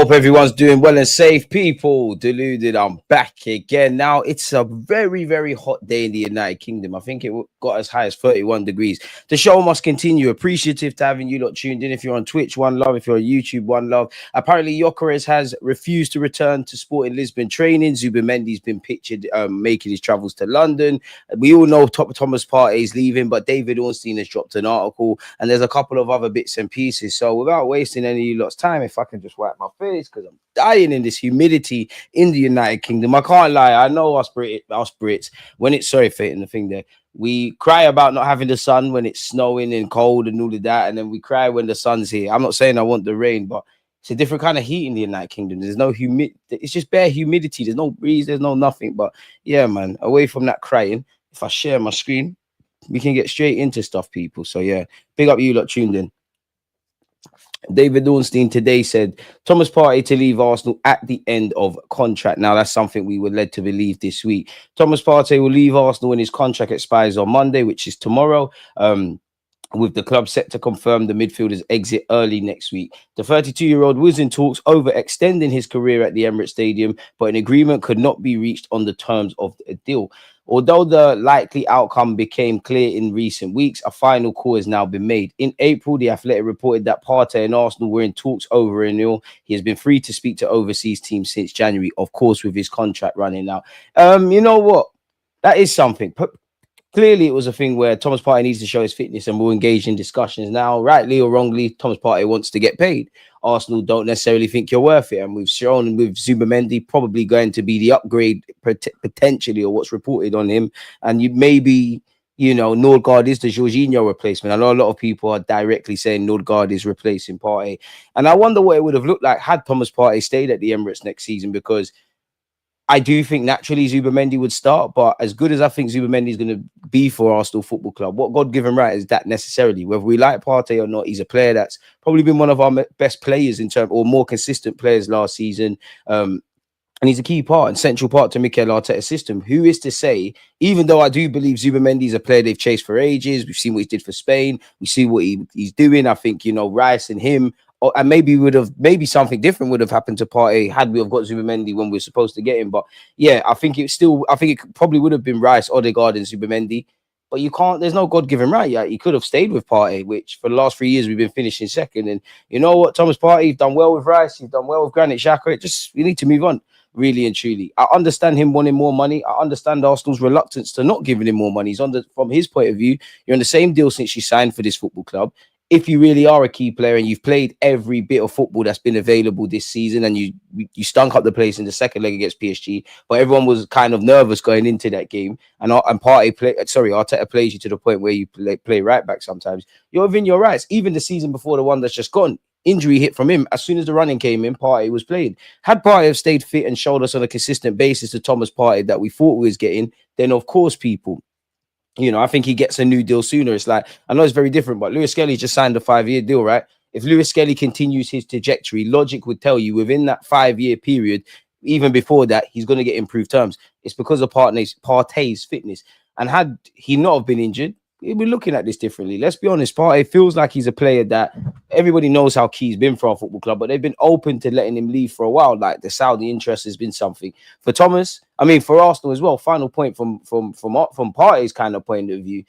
Hope everyone's doing well and safe, people. Deluded, I'm back again. Now, it's a very, very hot day in the United Kingdom. I think it got as high as 31 degrees. The show must continue. Appreciative to having you lot tuned in. If you're on Twitch, one love. If you're on YouTube, one love. Apparently, Gyokeres has refused to return to Sporting Lisbon training. Zubimendi's been pictured making his travels to London. We all know Thomas Partey is leaving, but David Ornstein has dropped an article, and there's a couple of other bits and pieces. So without wasting any of you lot's time, if I can just wipe my face, because I'm dying in this humidity in the United Kingdom. I can't lie. I know us Brits, when it's sorry for hitting the thing there, we cry about not having the sun when it's snowing and cold and all of that, and then we cry when the sun's here. I'm not saying I want the rain, but it's a different kind of heat in the United Kingdom. There's no humidity. It's just bare humidity. There's no breeze. There's no nothing. But yeah, man, away from that crying, if I share my screen, we can get straight into stuff, people. So yeah, big up you lot tuned in. David Ornstein today said Thomas Partey to leave Arsenal at the end of contract. Now, that's something we were led to believe this week. Thomas Partey will leave Arsenal when his contract expires on Monday, which is tomorrow. With the club set to confirm the midfielder's exit early next week. The 32-year-old was in talks over extending his career at the Emirates Stadium, but an agreement could not be reached on the terms of the deal. Although the likely outcome became clear in recent weeks, a final call has now been made. In April, The Athletic reported that Partey and Arsenal were in talks over renewal. He has been free to speak to overseas teams since January, of course, with his contract running out. You know what? That is something. Clearly, it was a thing where Thomas Partey needs to show his fitness and we'll engage in discussions. Now, rightly or wrongly, Thomas Partey wants to get paid. Arsenal don't necessarily think you're worth it. And we've shown with Zubimendi probably going to be the upgrade potentially, or what's reported on him. And you maybe, you know, Nordgaard is the Jorginho replacement. I know a lot of people are directly saying Nordgaard is replacing Partey. And I wonder what it would have looked like had Thomas Partey stayed at the Emirates next season, because I do think naturally Zubimendi would start, but as good as I think Zubimendi is going to be for Arsenal Football Club, what God-given right is that necessarily? Whether we like Partey or not, he's a player that's probably been one of our best players in terms, or more consistent players last season. And he's a key part and central part to Mikel Arteta's system. Who is to say, even though I do believe Zubimendi is a player they've chased for ages, we've seen what he did for Spain, we see what he's doing. I think, you know, Rice and him, and maybe something different would have happened to Partey had we have got Zubimendi when we were supposed to get him. But yeah, I think it probably would have been Rice, Odegaard, and Zubimendi. But you can't. There's no God-given right. Yeah, he could have stayed with Partey, which for the last 3 years we've been finishing second. And you know what, Thomas Partey, you've done well with Rice, you've done well with Granit Xhaka. You need to move on, really and truly. I understand him wanting more money. I understand Arsenal's reluctance to not giving him more money. From his point of view, you're on the same deal since you signed for this football club. If you really are a key player and you've played every bit of football that's been available this season, and you stunk up the place in the second leg against PSG, but everyone was kind of nervous going into that game, and Arteta plays you to the point where you play right back sometimes, you're within your rights. Even the season before the one that's just gone, injury hit from him. As soon as the running came in, Partey was playing. Had Partey have stayed fit and showed us on a consistent basis the Thomas Partey that we thought we was getting, then of course, people, you know, I think he gets a new deal sooner. It's like, I know it's very different, but Lewis Skelly just signed a 5-year deal, right? If Lewis Skelly continues his trajectory, logic would tell you within that 5-year period, even before that, he's going to get improved terms. It's because of Partey's fitness. And had he not have been injured, we're looking at this differently. Let's be honest, Partey feels like he's a player that everybody knows how key he's been for our football club, but they've been open to letting him leave for a while. Like the Saudi interest has been something. For Arsenal as well, final point from Partey's kind of point of view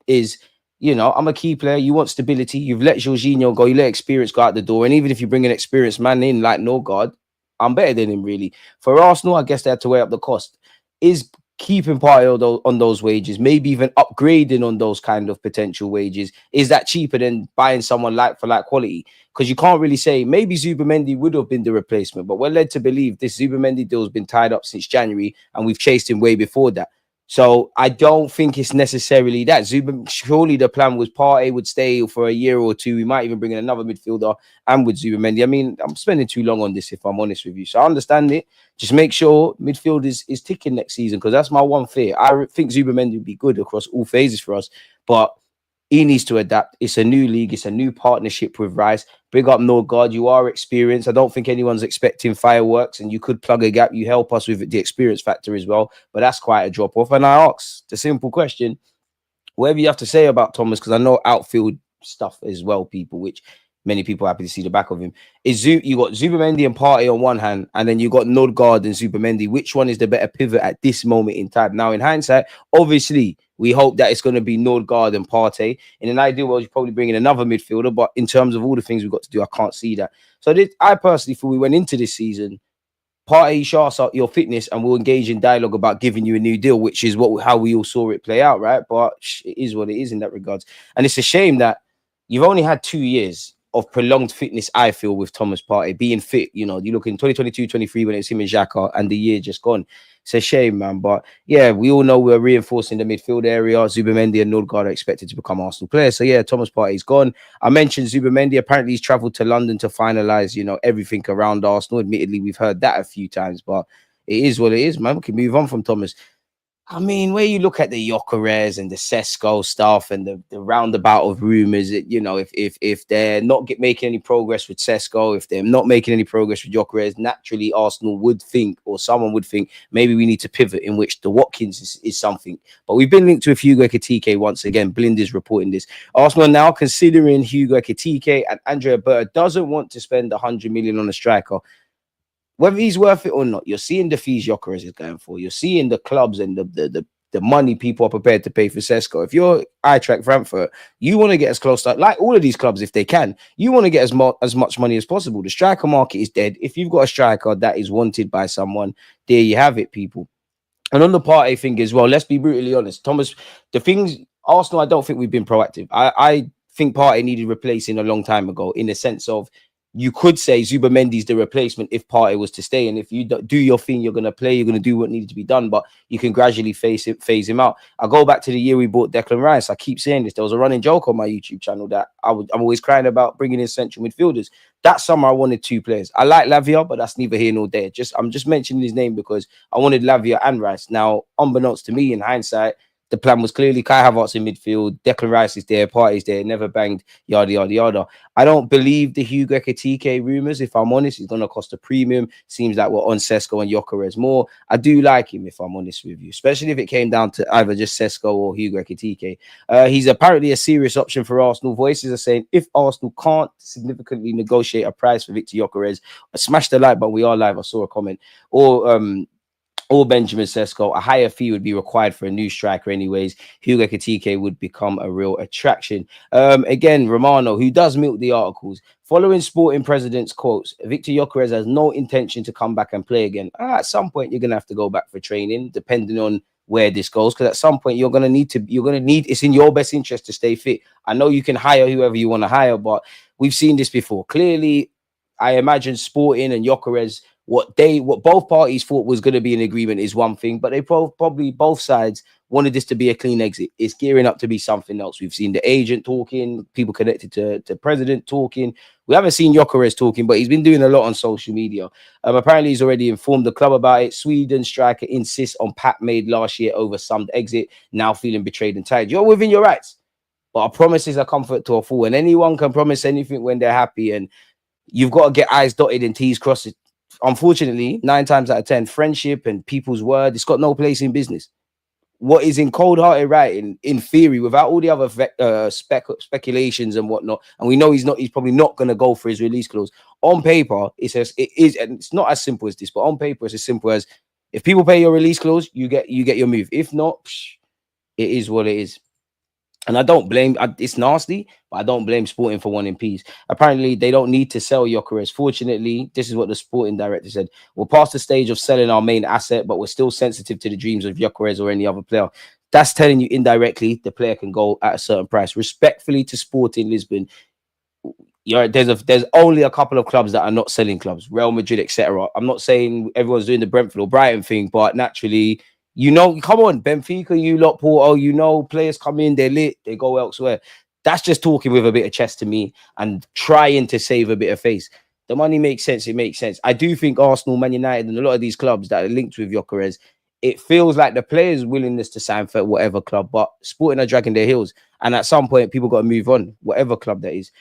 is, you know, I'm a key player. You want stability. You've let Jorginho go. You let experience go out the door. And even if you bring an experienced man in like Nordgaard, I'm better than him, really. For Arsenal, I guess they had to weigh up the cost. Is keeping Partey on those wages, maybe even upgrading on those kind of potential wages, is that cheaper than buying someone like for like quality? Because you can't really say, maybe Zubimendi would have been the replacement, but we're led to believe this Zubimendi deal has been tied up since January and we've chased him way before that. So I don't think it's necessarily that. Surely the plan was Partey would stay for a year or two. We might even bring in another midfielder and with Zubimendi. I mean, I'm spending too long on this, if I'm honest with you. So I understand it. Just make sure midfield is ticking next season, because that's my one fear. I think Zubimendi would be good across all phases for us, but he needs to adapt. It's a new league. It's a new partnership with Rice. Big up Nordgaard. You are experienced. I don't think anyone's expecting fireworks, and you could plug a gap. You help us with the experience factor as well, but that's quite a drop off. And I ask the simple question, whatever you have to say about Thomas, because I know outfield stuff as well, people, which many people happy to see the back of him. You got Zubimendi and Partey on one hand, and then you got Nodgaard and Zubimendi. Which one is the better pivot at this moment in time? Now, in hindsight, obviously, we hope that it's going to be Nodgaard and Partey. In an ideal world, you're probably bringing another midfielder, but in terms of all the things we've got to do, I can't see that. So I personally feel we went into this season, Partey, show us your fitness, and we'll engage in dialogue about giving you a new deal, which is how we all saw it play out, right? But it is what it is in that regards. And it's a shame that you've only had 2 years of prolonged fitness, I feel, with Thomas Partey being fit. You know, you look in 2022-23 when it's him and Xhaka, and the year just gone. It's a shame, man. But yeah, we all know we're reinforcing the midfield area. Zubimendi and Nodgaard are expected to become Arsenal players. So yeah, Thomas Partey's gone. I mentioned Zubimendi. Apparently, he's travelled to London to finalise, everything around Arsenal. Admittedly, we've heard that a few times, but it is what it is, man. We can move on from Thomas. I mean, where you look at the Gyokeres and the Sesko stuff and the roundabout of rumors, if they're not making any progress with Sesko, if they're not making any progress with Gyokeres, naturally Arsenal would think, or someone would think, maybe we need to pivot, in which the Watkins is something. But we've been linked to Hugo Ekitike once again. Blind is reporting this. Arsenal are now considering Hugo Ekitike, and Andrea Berta doesn't want to spend 100 million on a striker. Whether he's worth it or not, you're seeing the fees Gyokeres is going for. You're seeing the clubs and the money people are prepared to pay for Sesko. If you're Eintracht Frankfurt, you want to get as close to, like all of these clubs, if they can, you want to get as much money as possible. The striker market is dead. If you've got a striker that is wanted by someone, there you have it, people. And on the Partey thing as well, let's be brutally honest. Thomas, Arsenal, I don't think we've been proactive. I think Partey needed replacing a long time ago, in the sense of, you could say Zubimendi's the replacement if Partey was to stay. And if you do your thing, you're going to play, you're going to do what needed to be done, but you can gradually phase him out. I go back to the year we bought Declan Rice. I keep saying this. There was a running joke on my YouTube channel that I'm always crying about bringing in central midfielders. That summer, I wanted 2 players. I like Lavia, but that's neither here nor there. I'm just mentioning his name because I wanted Lavia and Rice. Now, unbeknownst to me, in hindsight, the plan was clearly Kai Havertz in midfield, Declan Rice is there, Partey's there, never banged, yada, yada, yada. I don't believe the Hugo Ekitike rumours, if I'm honest. He's going to cost a premium. Seems like we're on Sesko and Gyokeres more. I do like him, if I'm honest with you, especially if it came down to either just Sesko or Hugo Ekitike. He's apparently a serious option for Arsenal. Voices are saying if Arsenal can't significantly negotiate a price for Viktor Gyokeres, smash the like button. We are live. I saw a comment. Or Benjamin Sesko, a higher fee would be required for a new striker anyways. Hugo Ekitike would become a real attraction. Again, Romano, who does milk the articles, following Sporting President's quotes, Viktor Gyokeres has no intention to come back and play again. At some point, you're going to have to go back for training, depending on where this goes, because at some point, you're going to need, it's in your best interest to stay fit. I know you can hire whoever you want to hire, but we've seen this before. Clearly, I imagine Sporting and Gyokeres, what both parties thought was going to be an agreement is one thing, but they probably both sides wanted this to be a clean exit. It's gearing up to be something else. We've seen the agent talking, people connected to president talking. We haven't seen Gyokeres talking, but he's been doing a lot on social media. Apparently, he's already informed the club about it. Sweden striker insists on Pat made last year over some exit, now feeling betrayed and tired. You're within your rights, but a promise is a comfort to a fool, and anyone can promise anything when they're happy, and you've got to get I's dotted and T's crossed. Unfortunately, 9 times out of 10, friendship and people's word, it's got no place in business. What is in cold-hearted writing, in theory, without all the other speculations and whatnot, and we know he's probably not going to go for his release clause. On paper, it is, and it's not as simple as this, but on paper, it's as simple as if people pay your release clause, you get your move. If not, it is what it is. And I don't blame, it's nasty, but I don't blame Sporting for wanting peace. Apparently, they don't need to sell Gyokeres. Fortunately, this is what the Sporting director said. We're past the stage of selling our main asset, but we're still sensitive to the dreams of Gyokeres or any other player. That's telling you indirectly the player can go at a certain price. Respectfully to Sporting Lisbon, there's only a couple of clubs that are not selling clubs, Real Madrid, etc. I'm not saying everyone's doing the Brentford or Brighton thing, but naturally, come on, Benfica, you lot, Porto, players come in, they're lit, they go elsewhere. That's just talking with a bit of chest to me and trying to save a bit of face. The money makes sense. It makes sense. I do think Arsenal, Man United, and a lot of these clubs that are linked with Gyokeres, it feels like the players' willingness to sign for whatever club, but Sporting are dragging their heels. And at some point, people got to move on, whatever club that is.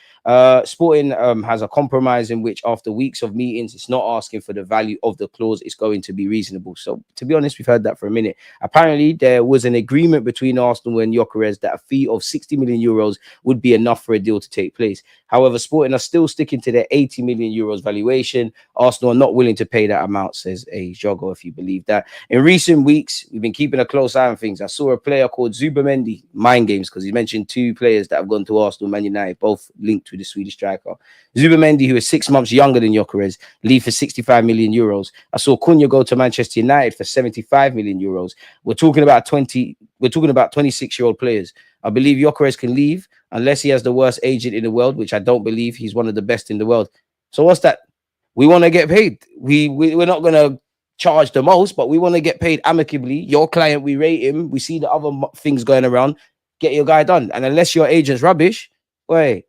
Sporting has a compromise in which, after weeks of meetings, it's not asking for the value of the clause. It's going to be reasonable. So, to be honest, we've heard that for a minute. Apparently, there was an agreement between Arsenal and Gyokeres that a fee of 60 million euros would be enough for a deal to take place. However, Sporting are still sticking to their 80 million euros valuation. Arsenal are not willing to pay that amount, says a Jogo, if you believe that. In recent weeks, we've been keeping a close eye on things. I saw a player called Zubimendi, mind games, because he mentioned two players that have gone to Arsenal, Man United, both linked with the Swedish striker. Zubimendi, who is 6 months younger than Gyokeres, leave for 65 million euros. I saw Cunha go to Manchester United for 75 million euros. We're talking about 26-year-old players. I believe Gyokeres can leave unless he has the worst agent in the world, which I don't believe. He's one of the best in the world. So what's that? We want to get paid. We're not going to charge the most, but we want to get paid amicably. Your client, we rate him. We see the other things going around. Get your guy done. And unless your agent's rubbish, wait.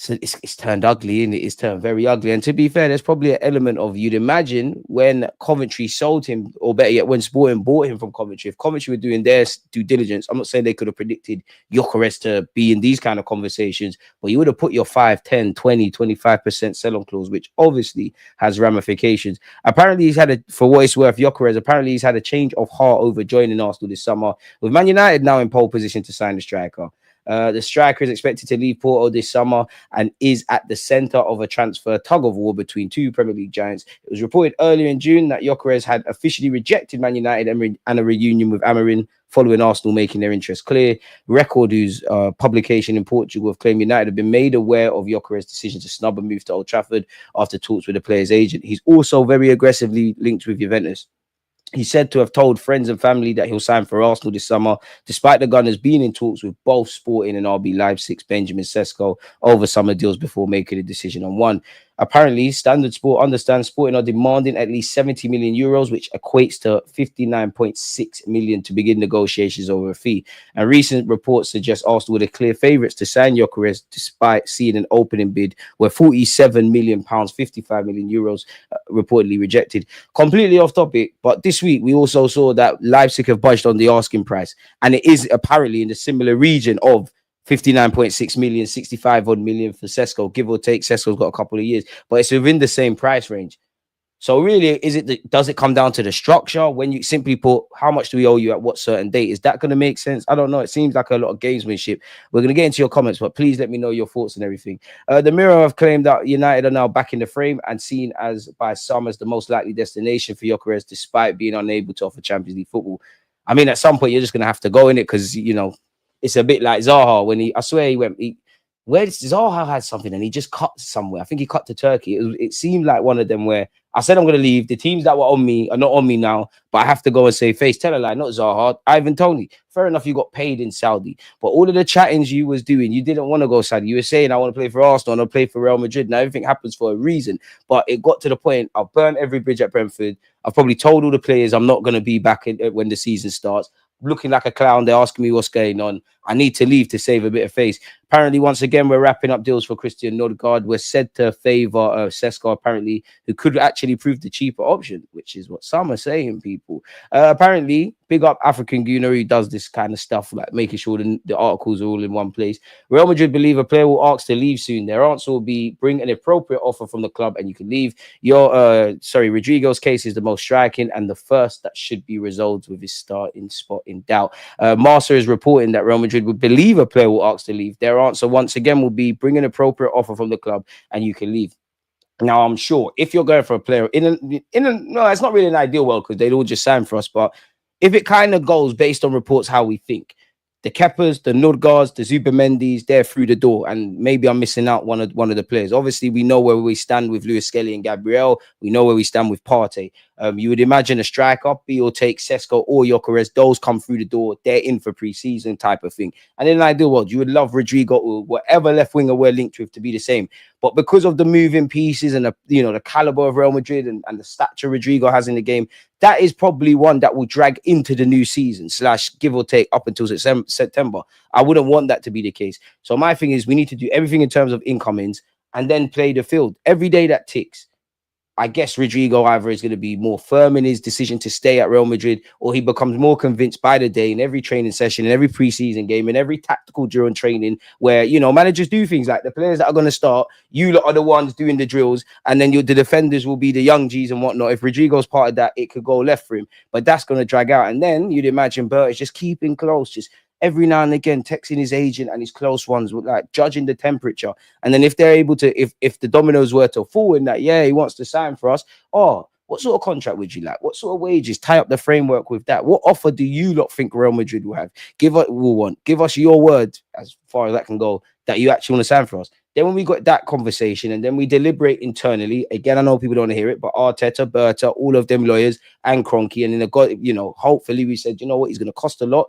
So it's turned ugly, and it's turned very ugly. And to be fair, there's probably an element of, you'd imagine, when Coventry sold him, or better yet, when Sporting bought him from Coventry, if Coventry were doing their due diligence, I'm not saying they could have predicted Gyokeres to be in these kind of conversations, but you would have put your 5, 10, 20, 25% sell-on clause, which obviously has ramifications. Apparently, he's had for what it's worth, Gyokeres, apparently he's had a change of heart over joining Arsenal this summer, with Man United now in pole position to sign the striker. The striker is expected to leave Porto this summer and is at the center of a transfer tug-of-war between two Premier League giants. It was reported earlier in June that Gyokeres had officially rejected Man United and a reunion with Amorim following Arsenal making their interest clear. Record, whose publication in Portugal, have claimed United have been made aware of Gyokeres' decision to snub a move to Old Trafford after talks with the player's agent. He's also very aggressively linked with Juventus. He's said to have told friends and family that he'll sign for Arsenal this summer, despite the Gunners being in talks with both Sporting and RB Leipzig's Benjamin Sesko over summer deals before making a decision on one. Apparently, Standard Sport understands Sporting are demanding at least 70 million euros, which equates to 59.6 million to begin negotiations over a fee. And recent reports suggest Arsenal were the clear favourites to sign Gyokeres, despite seeing an opening bid where 47 million pounds, 55 million euros reportedly rejected. Completely off topic, but this week we also saw that Leipzig have budged on the asking price, and it is apparently in the similar region of 59.6 million, 65 odd million for Sesko, give or take. Sesko's got a couple of years, but it's within the same price range. So really, does it come down to the structure? When you simply put, how much do we owe you at what certain date? Is that going to make sense? I don't know. It seems like a lot of gamesmanship. We're going to get into your comments, but please let me know your thoughts and everything. The Mirror have claimed that United are now back in the frame and seen as by some as the most likely destination for Gyokeres, despite being unable to offer Champions League football. I mean, at some point, you're just going to have to go in it, because, you know, it's a bit like Zaha when I swear he went, where Zaha had something and he just cut somewhere. I think he cut to Turkey. It seemed like one of them where I said I'm going to leave. The teams that were on me are not on me now, but I have to go and say face. Tell a lie, not Zaha. Ivan Toney. Fair enough, you got paid in Saudi, but all of the chattings you was doing, you didn't want to go Saudi. You were saying, I want to play for Arsenal, I want to play for Real Madrid. Now everything happens for a reason, but it got to the point, I've burned every bridge at Brentford. I've probably told all the players I'm not going to be back when the season starts. Looking like a clown, they're asking me what's going on. I need to leave to save a bit of face. Apparently, once again, we're wrapping up deals for Christian Nordgaard. We're said to favour Sesko, apparently, who could actually prove the cheaper option, which is what some are saying, people. Apparently, big up African Gooner, who does this kind of stuff, like making sure the articles are all in one place. Real Madrid believe a player will ask to leave soon. Their answer will be, bring an appropriate offer from the club and you can leave. Rodrigo's case is the most striking and the first that should be resolved with his starting spot in doubt. Marca is reporting that Real Madrid would believe a player will ask to leave. Their answer once again will be, bring an appropriate offer from the club and you can leave. Now, I'm sure if you're going for a player no, it's not really an ideal world because they'd all just sign for us. But if it kind of goes based on reports how we think, the Keppers, the Nordgaards, the Zubimendis, they're through the door, and maybe I'm missing out one of the players. Obviously, we know where we stand with Lewis Skelly and Gabriel. We know where we stand with Partey. You would imagine a striker, be or take Sesko or Gyokeres, those come through the door. They're in for pre-season type of thing. And in an ideal world, you would love Rodrigo or whatever left winger we're linked with to be the same. But because of the moving pieces and the caliber of Real Madrid and the stature Rodrigo has in the game, that is probably one that will drag into the new season / give or take up until September. I wouldn't want that to be the case. So my thing is, we need to do everything in terms of incomings and then play the field every day that ticks. I guess Rodrigo either is going to be more firm in his decision to stay at Real Madrid, or he becomes more convinced by the day in every training session, in every preseason game, in every tactical drill and training where, you know, managers do things like the players that are going to start, you lot are the ones doing the drills, and then the defenders will be the young G's and whatnot. If Rodrigo's part of that, it could go left for him, but that's going to drag out. And then you'd imagine Bert is just keeping close, just every now and again texting his agent and his close ones, with like judging the temperature. And then if they're able to, if the dominoes were to fall in that, yeah, he wants to sign for us. Oh, what sort of contract would you like? What sort of wages? Tie up the framework with that. What offer do you lot think Real Madrid will have? Give us your word, as far as that can go, that you actually want to sign for us. Then when we got that conversation and then we deliberate internally, again, I know people don't want to hear it, but Arteta, Berta, all of them lawyers and Kroenke, and then you know, hopefully we said, you know what, he's going to cost a lot.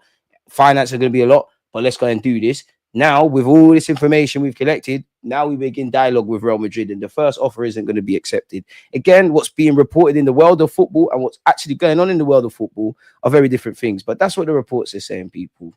Finance are going to be a lot, but let's go and do this. Now, with all this information we've collected, now we begin dialogue with Real Madrid, and the first offer isn't going to be accepted. Again, what's being reported in the world of football and what's actually going on in the world of football are very different things, but that's what the reports are saying, people.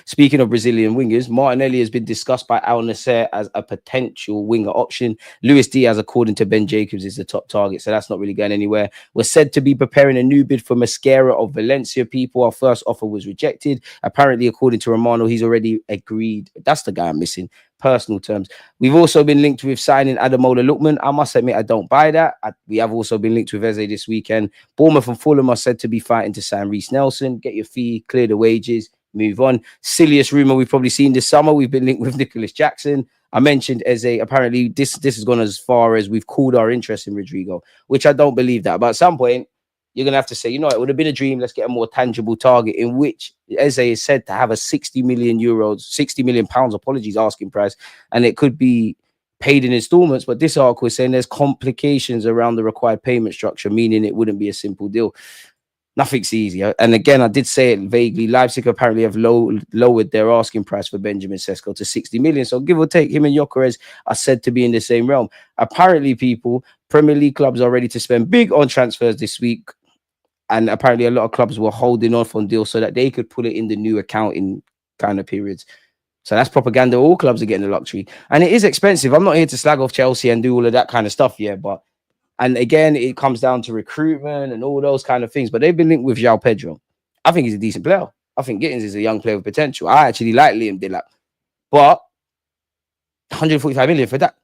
Speaking of Brazilian wingers, Martinelli has been discussed by Al Nassr as a potential winger option. Luis Diaz, according to Ben Jacobs, is the top target, so that's not really going anywhere. We're said to be preparing a new bid for Mascara of Valencia, people. Our first offer was rejected. Apparently, according to Romano, he's already agreed. That's the guy I'm missing. Personal terms. We've also been linked with signing Ademola Lookman. I must admit, I don't buy that. We have also been linked with Eze this weekend. Bournemouth and Fulham are said to be fighting to sign Reece Nelson. Get your fee, clear the wages, move on. Silliest rumor we've probably seen this summer. We've been linked with Nicholas Jackson. I mentioned Eze. Apparently, this has gone as far as we've called our interest in Rodrigo, which I don't believe that. But at some point, you're going to have to say, you know, it would have been a dream. Let's get a more tangible target, in which Eze is said to have a 60 million pounds, apologies, asking price. And it could be paid in installments. But this article is saying there's complications around the required payment structure, meaning it wouldn't be a simple deal. Nothing's easy. And again, I did say it vaguely. Leipzig apparently have lowered their asking price for Benjamin Sesko to 60 million. So give or take, him and Gyokeres are said to be in the same realm. Apparently, people, Premier League clubs are ready to spend big on transfers this week. And apparently a lot of clubs were holding off on deals so that they could put it in the new accounting kind of periods. So that's propaganda. All clubs are getting the luxury. And it is expensive. I'm not here to slag off Chelsea and do all of that kind of stuff, yeah, but and again, it comes down to recruitment and all those kind of things. But they've been linked with João Pedro. I think he's a decent player. I think Gittins is a young player with potential. I actually like Liam Delap. But 145 million for that,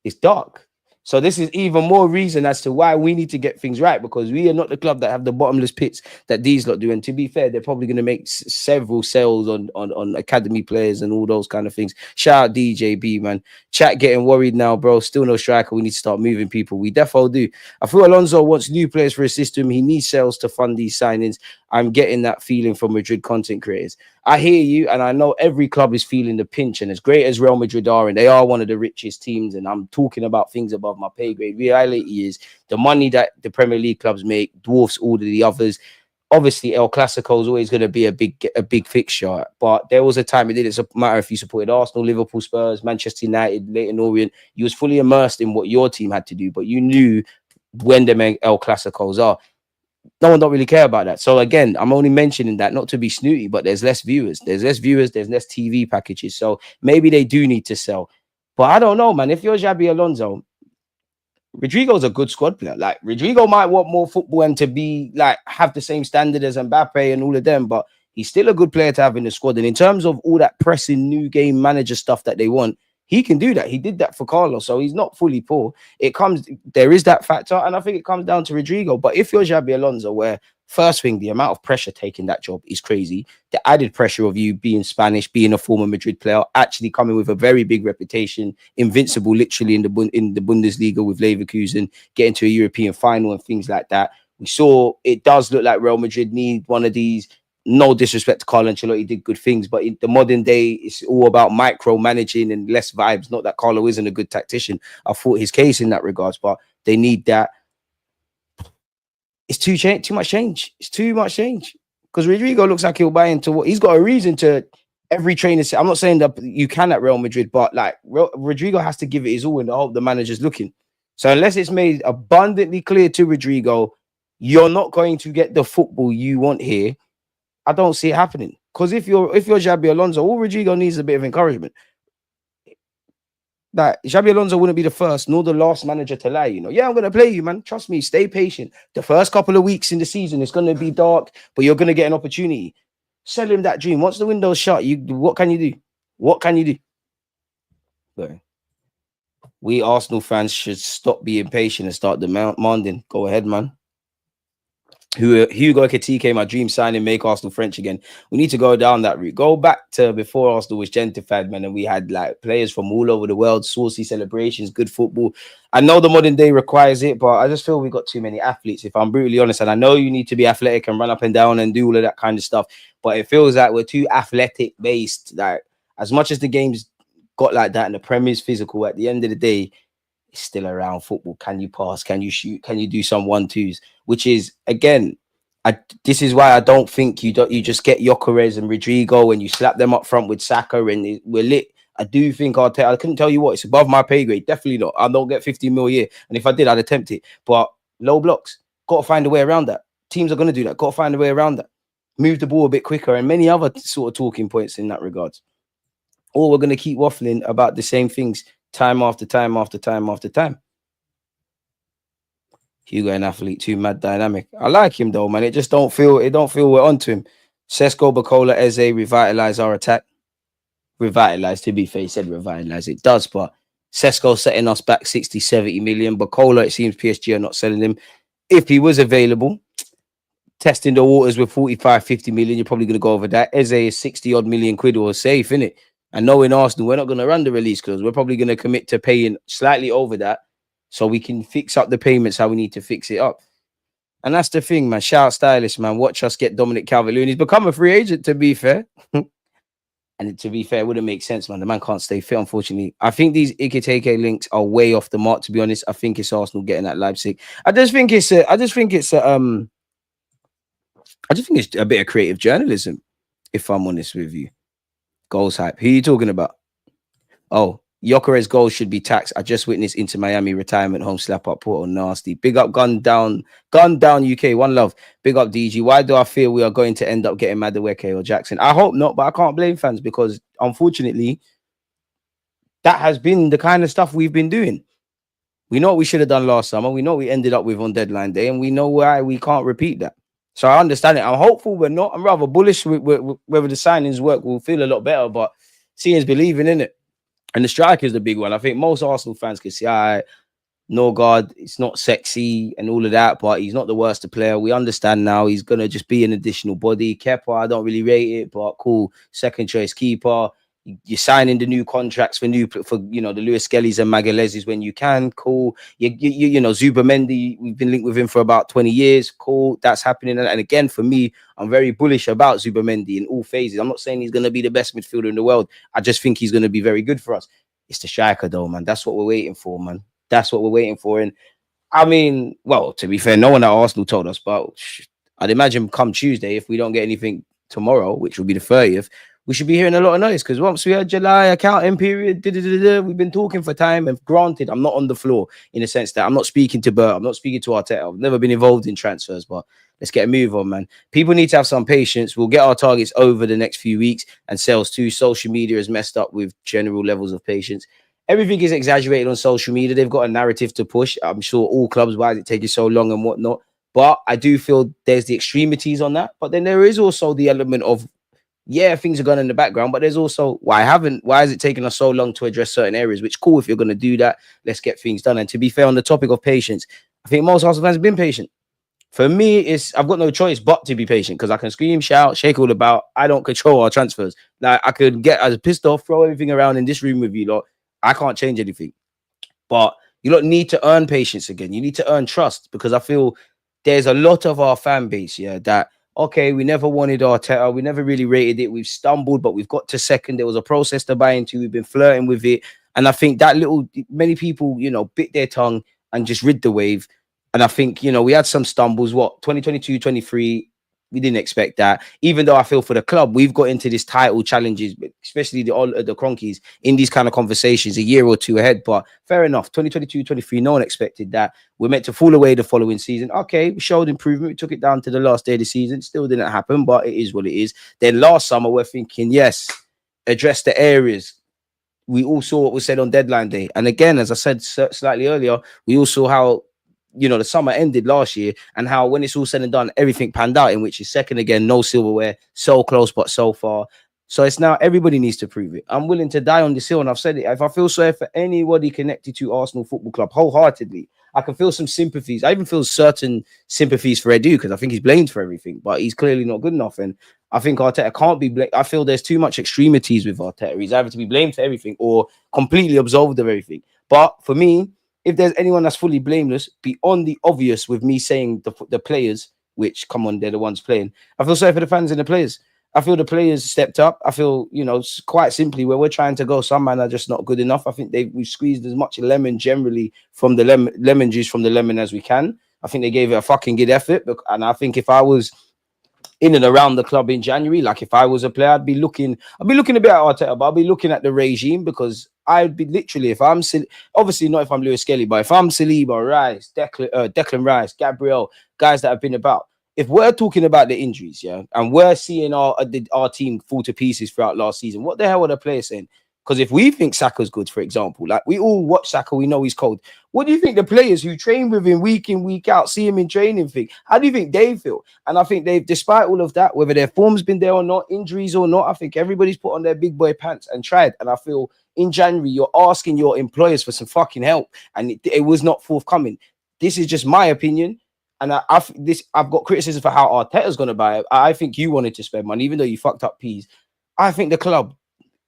it's dark. So this is even more reason as to why we need to get things right, because we are not the club that have the bottomless pits that these lot do. And to be fair, they're probably going to make several sales on academy players and all those kind of things. Shout out DJB, man. Chat getting worried now, bro. Still no striker. We need to start moving people. We definitely do. I feel Alonso wants new players for his system. He needs sales to fund these signings. I'm getting that feeling from Madrid content creators. I hear you, and I know every club is feeling the pinch, and as great as Real Madrid are, and they are one of the richest teams, and I'm talking about things above my pay grade. Reality is the money that the Premier League clubs make dwarfs all of the others. Obviously, El Clasico is always going to be a big fixture, but there was a time it didn't matter if you supported Arsenal, Liverpool, Spurs, Manchester United, Leyton Orient. You was fully immersed in what your team had to do, but you knew when the El Clasicos are. No one don't really care about that. So again, I'm only mentioning that not to be snooty, but there's less viewers. There's less TV packages. So maybe they do need to sell. But I don't know, man. If you're Xabi Alonso, Rodrigo's a good squad player. Like, Rodrigo might want more football and to be like have the same standard as Mbappe and all of them, but he's still a good player to have in the squad. And in terms of all that pressing new game manager stuff that they want, he can do that. He did that for Carlos, so he's not fully poor. There is that factor, and I think it comes down to Rodrigo. But if you're Xabi Alonso, where first thing, the amount of pressure taking that job is crazy. The added pressure of you being Spanish, being a former Madrid player, actually coming with a very big reputation, invincible literally in the Bundesliga with Leverkusen, getting to a European final and things like that. We saw it does look like Real Madrid need one of these. No disrespect to Carlo Ancelotti, did good things, but in the modern day, it's all about micromanaging and less vibes. Not that Carlo isn't a good tactician. I fought his case in that regards, but they need that. It's too much change. It's too much change. Because Rodrigo looks like he'll buy into what he's got a reason to every trainer. I'm not saying that you can at Real Madrid, but like Rodrigo has to give it his all in the hope the manager's looking. So unless it's made abundantly clear to Rodrigo, you're not going to get the football you want here, I don't see it happening. Because if you're Xabi Alonso, all Rodrigo needs is a bit of encouragement. That Xabi Alonso wouldn't be the first nor the last manager to lie. Yeah, I'm gonna play you, man. Trust me. Stay patient. The first couple of weeks in the season, it's gonna be dark, but you're gonna get an opportunity. Sell him that dream. Once the window's shut, what can you do? What can you do? But we Arsenal fans should stop being patient and start demanding. Go ahead, man. Hugo Ekitike, my dream signing, make Arsenal French again. We need to go down that route. Go back to before Arsenal was gentrified, man, and we had like players from all over the world, saucy celebrations, good football. I know the modern day requires it, but I just feel we got too many athletes, if I'm brutally honest. And I know you need to be athletic and run up and down and do all of that kind of stuff, but it feels like we're too athletic based. Like, as much as the game's got like that and the Premier's physical, at the end of the day, it's still around football. Can you pass? Can you shoot? Can you do some 1-2s? Which is, again, this is why I don't think you just get Gyokeres and Rodrigo and you slap them up front with Saka and we're lit. I do think I couldn't tell you what, it's above my pay grade. Definitely not. I don't get 50 mil a year. And if I did, I'd attempt it. But low blocks, got to find a way around that. Teams are going to do that. Got to find a way around that. Move the ball a bit quicker and many other sort of talking points in that regard. Or we're going to keep waffling about the same things time after time after time after time. Hugo, an athlete, too mad dynamic. I like him though, man. It don't feel we're onto him. Sesko, Bacola, Eze, revitalize our attack. Revitalize, to be fair, he said revitalize. It does, but Sesko setting us back 60, 70 million. Bacola, it seems PSG are not selling him. If he was available, testing the waters with 45, 50 million, you're probably going to go over that. Eze is 60 odd million quid or safe, innit? And knowing Arsenal, we're not going to run the release clause. We're probably going to commit to paying slightly over that so we can fix up the payments how we need to fix it up. And that's the thing, man. Shout out Stylist, man. Watch us get Dominic Calvert-Lewin. He's become a free agent, to be fair. And to be fair, it wouldn't make sense, man. The man can't stay fit, unfortunately. I think these Ikiteke links are way off the mark, to be honest. I think it's Arsenal getting at Leipzig. I just think it's a bit of creative journalism, if I'm honest with you. Goals hype. Who are you talking about? Oh, Gyokeres goals should be taxed. I just witnessed Inter Miami retirement home slap up Porto. Nasty. Big up gun down UK. One love. Big up DG. Why do I feel we are going to end up getting Madueke or Jackson? I hope not, but I can't blame fans because unfortunately that has been the kind of stuff we've been doing. We know what we should have done last summer. We know what we ended up with on deadline day, and we know why we can't repeat that. So I understand it. I'm hopeful we're not. I'm rather bullish with whether the signings work. We'll feel a lot better, but seeing is believing, in it. And the striker is the big one. I think most Arsenal fans can see, Norgard, it's not sexy and all of that, but he's not the worst player. We understand now he's going to just be an additional body. Kepa, I don't really rate it, but cool. Second choice keeper. You're signing the new contracts for the Lewis Kellys and Magaleses when you can. Cool. You know, Zubimendi, we've been linked with him for about 20 years. Cool. That's happening. And again, for me, I'm very bullish about Zubimendi in all phases. I'm not saying he's going to be the best midfielder in the world. I just think he's going to be very good for us. It's the striker, though, man. That's what we're waiting for, man. That's what we're waiting for. And I mean, well, to be fair, no one at Arsenal told us, but I'd imagine come Tuesday, if we don't get anything tomorrow, which will be the 30th, we should be hearing a lot of noise because once we had July accounting period, we've been talking for time. And granted, I'm not on the floor in the sense that I'm not speaking to Bert, I'm not speaking to Arteta. I've never been involved in transfers, but let's get a move on, man. People need to have some patience. We'll get our targets over the next few weeks and sales too. Social media is messed up with general levels of patience. Everything is exaggerated on social media. They've got a narrative to push. I'm sure all clubs, why is it taking so long and whatnot? But I do feel there's the extremities on that. But then there is also the element of, yeah, things are going in the background, but there's also why is it taking us so long to address certain areas? Which, cool, if you're going to do that, let's get things done. And to be fair, on the topic of patience, I think most Arsenal fans have been patient. For me, I've got no choice but to be patient because I can scream, shout, shake all about. I don't control our transfers. Like, I could get as pissed off, throw everything around in this room with you lot. I can't change anything. But you lot need to earn patience again. You need to earn trust because I feel there's a lot of our fan base, that, okay, we never wanted Arteta. We never really rated it. We've stumbled, but we've got to second. There was a process to buy into. We've been flirting with it. And I think that many people, bit their tongue and just rid the wave. And I think, we had some stumbles. 2022, 23, we didn't expect that. Even though I feel for the club, we've got into this title challenges, especially the Cronkies, in these kind of conversations a year or two ahead. But fair enough, 2022, 23, no one expected that. We're meant to fall away the following season. Okay, we showed improvement. We took it down to the last day of the season. Still didn't happen, but it is what it is. Then last summer, we're thinking, yes, address the areas. we all saw what was said on deadline day. And again, as I said slightly earlier, we all saw how, you know, the summer ended last year and how when it's all said and done, everything panned out, in which is second again, no silverware, so close but so far. So it's now everybody needs to prove it. I'm willing to die on this hill, and I've said it. If I feel sorry for anybody connected to Arsenal Football Club wholeheartedly, I can feel some sympathies. I even feel certain sympathies for Edu, because I think he's blamed for everything, but he's clearly not good enough. And I think Arteta can't be blamed. I feel there's too much extremities with Arteta. He's either to be blamed for everything or completely absolved of everything. But for me, if there's anyone that's fully blameless, beyond the obvious with me saying the players, which, come on, they're the ones playing, I feel sorry for the fans and the players. I feel the players stepped up. I feel, you know, quite simply, where we're trying to go, some man are just not good enough. I think we've squeezed as much lemon generally from the lemon juice from the lemon as we can. I think they gave it a fucking good effort. And I think if I was in and around the club in January, like if I was a player, I'd be looking a bit at Arteta, but I'll be looking at the regime, because I'd be literally, if I'm obviously not if I'm Lewis Kelly, but if I'm Saliba, Rice, Declan Rice, Gabriel, guys that have been about, if we're talking about the injuries, yeah, and we're seeing our team fall to pieces throughout last season, what the hell are the players saying? Because if we think Saka's good, for example, like we all watch Saka, we know he's cold. What do you think the players who train with him week in, week out, see him in training think? How do you think they feel? And I think they've, despite all of that, whether their form's been there or not, injuries or not, I think everybody's put on their big boy pants and tried. And I feel in January, you're asking your employers for some fucking help, and it was not forthcoming. This is just my opinion. And I've got criticism for how Arteta's going to buy it. I think you wanted to spend money, even though you fucked up peas. I think the club,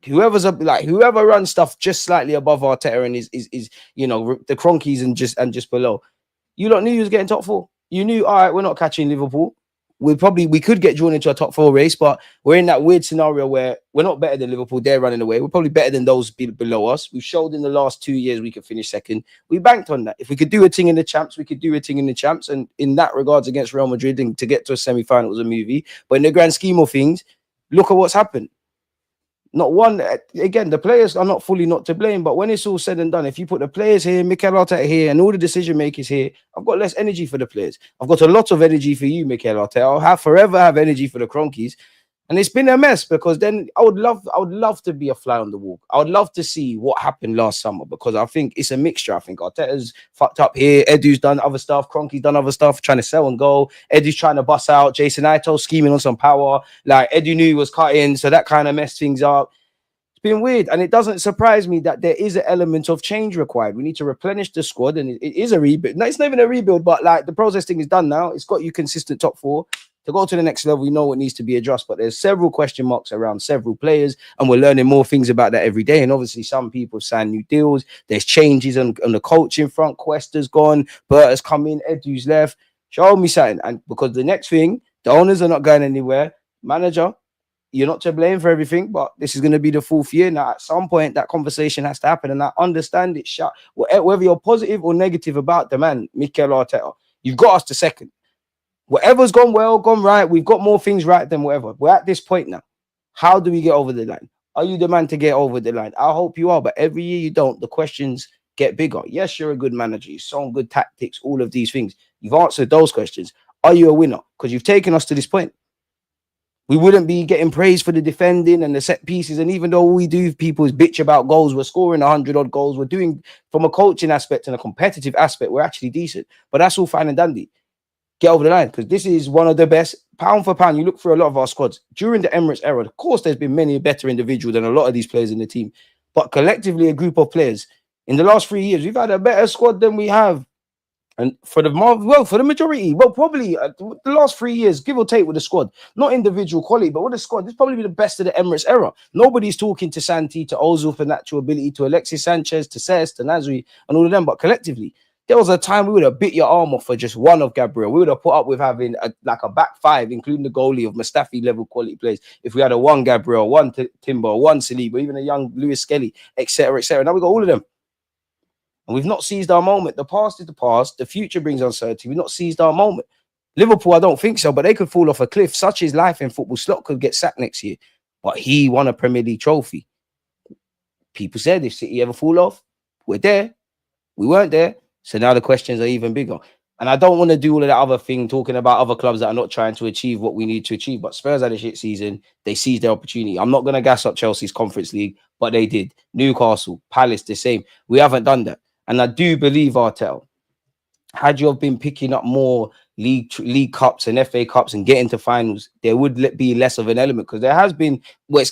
whoever runs stuff just slightly above Arteta and is you know, the Cronkies and just below, you lot knew you was getting top four. You knew, all right, we're not catching Liverpool. We could get drawn into a top four race, but we're in that weird scenario where we're not better than Liverpool. They're running away. We're probably better than those below us. We've showed in the last 2 years we could finish second. We banked on that. If we could do a thing in the champs, we could do a thing in the champs. And in that regards, against Real Madrid, and to get to a semi-final was a movie. But in the grand scheme of things, look at what's happened. Not one, again, the players are not fully not to blame, but when it's all said and done, if you put the players here, Mikel Arteta here, and all the decision makers here, I've got less energy for the players. I've got a lot of energy for you, Mikel Arteta. I'll forever have energy for the Cronkies. And it's been a mess, because then I would love to be a fly on the wall. I would love to see what happened last summer, because I think it's a mixture. I think Arteta's fucked up here. Edu's done other stuff. Cronky's done other stuff, trying to sell and go. Edu's trying to bust out. Jason Ito scheming on some power. Like, Edu knew he was cutting, so that kind of messed things up. It's been weird, and it doesn't surprise me that there is an element of change required. We need to replenish the squad, and it is a rebuild. No, it's not even a rebuild, but like the process thing is done now. It's got you consistent top four. To go to the next level, we know what needs to be addressed, but there's several question marks around several players, and we're learning more things about that every day. And obviously, some people sign new deals. There's changes on the coaching front. Cuesta's gone, Bert has come in, Edu's left. Show me something. And because the next thing, the owners are not going anywhere. Manager, you're not to blame for everything, but this is going to be the fourth year. Now, at some point, that conversation has to happen, and I understand it. Whether you're positive or negative about the man, Mikel Arteta, you've got us to second. Whatever's gone well, gone right, we've got more things right than whatever. We're at this point now. How do we get over the line? Are you the man to get over the line? I hope you are, but every year you don't, the questions get bigger. Yes, you're a good manager. You've shown good tactics, all of these things. You've answered those questions. Are you a winner? Because you've taken us to this point. We wouldn't be getting praise for the defending and the set pieces. And even though all we do, people, is bitch about goals, we're scoring 100 odd goals. We're doing, from a coaching aspect and a competitive aspect, we're actually decent. But that's all fine and dandy. Get over the line, because this is one of the best, pound for pound. You look through a lot of our squads during the Emirates era. Of course, there's been many better individuals than a lot of these players in the team, but collectively, a group of players in the last 3 years, we've had a better squad than we have. And for the majority, probably the last 3 years, give or take, with the squad, not individual quality, but with the squad, this probably be the best of the Emirates era. Nobody's talking to Santi, to Ozil for natural ability, to Alexis Sanchez, to Cesc, to Nasri, and all of them, but collectively. There was a time we would have bit your arm off for just one of Gabriel. We would have put up with having a back five, including the goalie, of Mustafi level quality players. If we had a one Gabriel, one Timber, one Saliba, even a young Lewis Kelly, etc., etc. Now we got all of them, and we've not seized our moment. The past is the past. The future brings uncertainty. We've not seized our moment. Liverpool, I don't think so, but they could fall off a cliff. Such is life in football. Slot could get sacked next year, but he won a Premier League trophy. People said, if City ever fall off, we're there. We weren't there. So now the questions are even bigger. And I don't want to do all of that other thing, talking about other clubs that are not trying to achieve what we need to achieve. But Spurs had a shit season. They seized their opportunity. I'm not going to gas up Chelsea's Conference League, but they did. Newcastle, Palace, the same. We haven't done that. And I do believe, Arteta, had you have been picking up more league cups and FA cups and getting to finals, there would be less of an element, because there has been, well,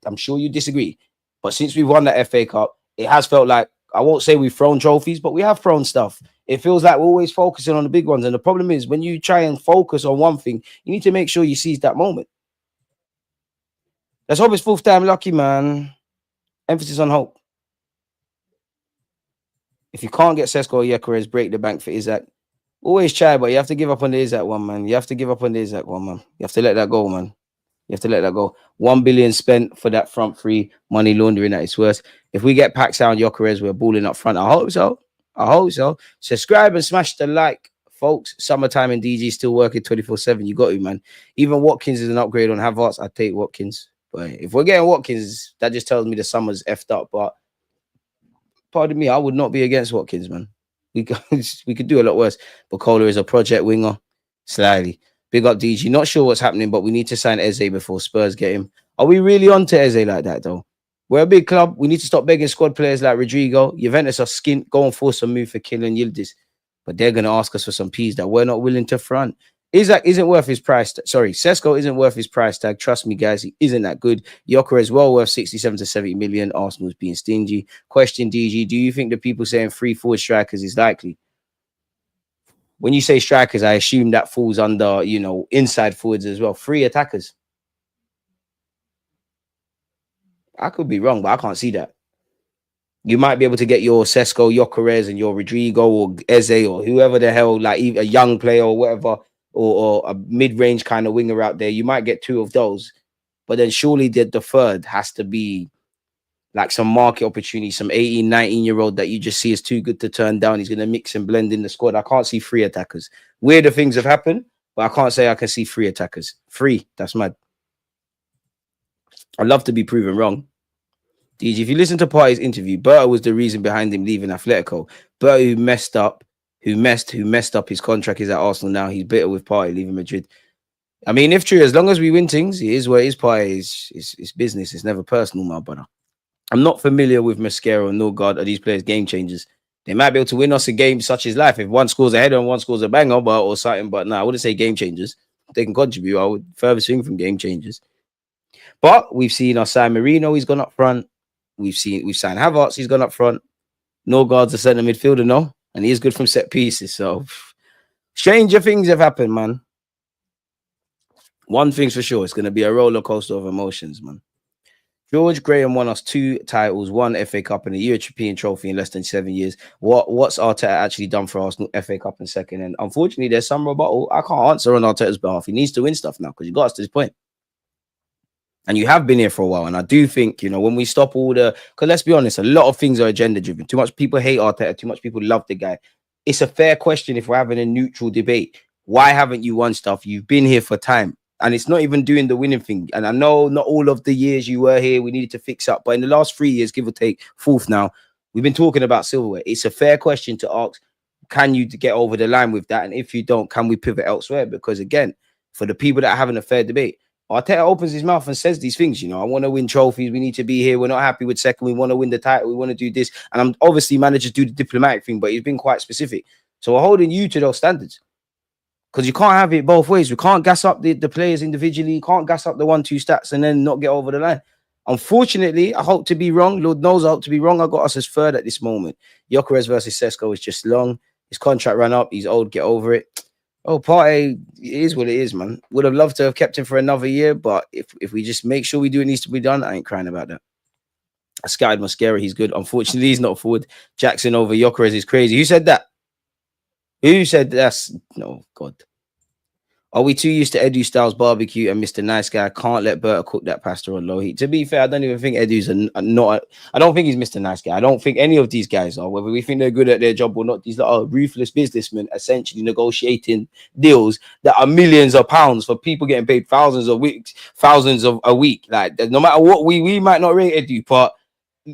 I'm sure you disagree, but since we've won the FA Cup, it has felt like, I won't say we've thrown trophies, but we have thrown stuff. It feels like we're always focusing on the big ones. And the problem is, when you try and focus on one thing, you need to make sure you seize that moment. Let's hope it's fourth time lucky, man. Emphasis on hope. If you can't get Sesko or Gyokeres, break the bank for Isaac. Always try, but you have to give up on the Isaac one, man. You have to give up on the Isaac one, man. You have to let that go, man. You have to let that go. 1 billion spent for that front three, money laundering at its worst. If we get Paxao and Gyokeres, we're balling up front. I hope so. I hope so. Subscribe and smash the like, folks. Summertime in DG still working 24/7. You got to, man. Even Watkins is an upgrade on Havertz. I'd take Watkins. But if we're getting Watkins, that just tells me the summer's effed up. But pardon me, I would not be against Watkins, man. We could do a lot worse. Bukola is a project winger. Slightly. Big up DG. Not sure what's happening, but we need to sign Eze before Spurs get him. Are we really on to Eze like that, though? We're a big club. We need to stop begging squad players like Rodrigo. Juventus are skint. Go and force a move for Kylian Yildiz. But they're going to ask us for some P's that we're not willing to front. Isaac isn't worth his price. Sorry, Sesko isn't worth his price tag. Trust me, guys. He isn't that good. Gyokeres well worth 67 to 70 million. Arsenal's being stingy. Question, DG. Do you think the people saying 3 forward strikers is likely? When you say strikers, I assume that falls under, inside forwards as well. 3 attackers. I could be wrong, but I can't see that. You might be able to get your Sesko, Gyokeres, and your Rodrigo or Eze or whoever the hell, like a young player or whatever, or a mid-range kind of winger out there. You might get 2 of those. But then surely the third has to be like some market opportunity, some 18, 19-year-old that you just see is too good to turn down. He's going to mix and blend in the squad. I can't see 3 attackers. Weirder things have happened, but I can't say I can see 3 attackers. 3, that's mad. I'd love to be proven wrong. DG, if you listen to Partey's interview, Berta was the reason behind him leaving Atletico. Berta, who messed up his contract, is at Arsenal now. He's bitter with Partey leaving Madrid. I mean, if true, as long as we win things, it is where it is. Partey is business. It's never personal, my brother. I'm not familiar with Mascara or Norgard. Are these players game changers? They might be able to win us a game such as life if one scores a header and one scores a banger or something. But no, I wouldn't say game changers. They can contribute. I would further swing from game changers. But we've seen our San Marino. He's gone up front. We've signed Havertz. He's gone up front. Norgard's a centre midfielder, no, and he is good from set pieces. So stranger things have happened, man. One thing's for sure, it's going to be a roller coaster of emotions, man. George Graham won us 2 titles, 1 FA Cup and a European trophy in less than 7 years. What's Arteta actually done for Arsenal? FA Cup and second. And unfortunately, there's some rebuttal. I can't answer on Arteta's behalf. He needs to win stuff now because he got us to this point. And you have been here for a while. And I do think, when we stop all the... Because let's be honest, a lot of things are agenda-driven. Too much people hate Arteta. Too much people love the guy. It's a fair question if we're having a neutral debate. Why haven't you won stuff? You've been here for time. And it's not even doing the winning thing. And I know not all of the years you were here, we needed to fix up. But in the last 3 years, give or take, 4th now, we've been talking about silverware. It's a fair question to ask, can you get over the line with that? And if you don't, can we pivot elsewhere? Because again, for the people that are having a fair debate, Arteta opens his mouth and says these things, I want to win trophies. We need to be here. We're not happy with second. We want to win the title. We want to do this. And I'm obviously managers do the diplomatic thing, but he's been quite specific. So we're holding you to those standards. Because you can't have it both ways. We can't gas up the players individually. You can't gas up the 1-2 stats and then not get over the line. Unfortunately, I hope to be wrong. Lord knows I hope to be wrong. I got us as 3rd at this moment. Gyokeres versus Sesko is just long. His contract ran up. He's old. Get over it. Oh, Partey, it is what it is, man. Would have loved to have kept him for another year, but if we just make sure we do what needs to be done, I ain't crying about that. I scouted Mascara. He's good. Unfortunately, he's not forward. Jackson over Gyokeres is crazy. Who said that? Who said that's... No, God. Are we too used to Edu Styles barbecue and Mr. Nice Guy? Can't let Berta cook that pasta on low heat. To be fair, I don't even think Edu's I don't think he's Mr. Nice Guy. I don't think any of these guys are. Whether we think they're good at their job or not, these are ruthless businessmen essentially negotiating deals that are millions of pounds for people getting paid thousands of a week. Like, no matter what, we might not rate Edu, but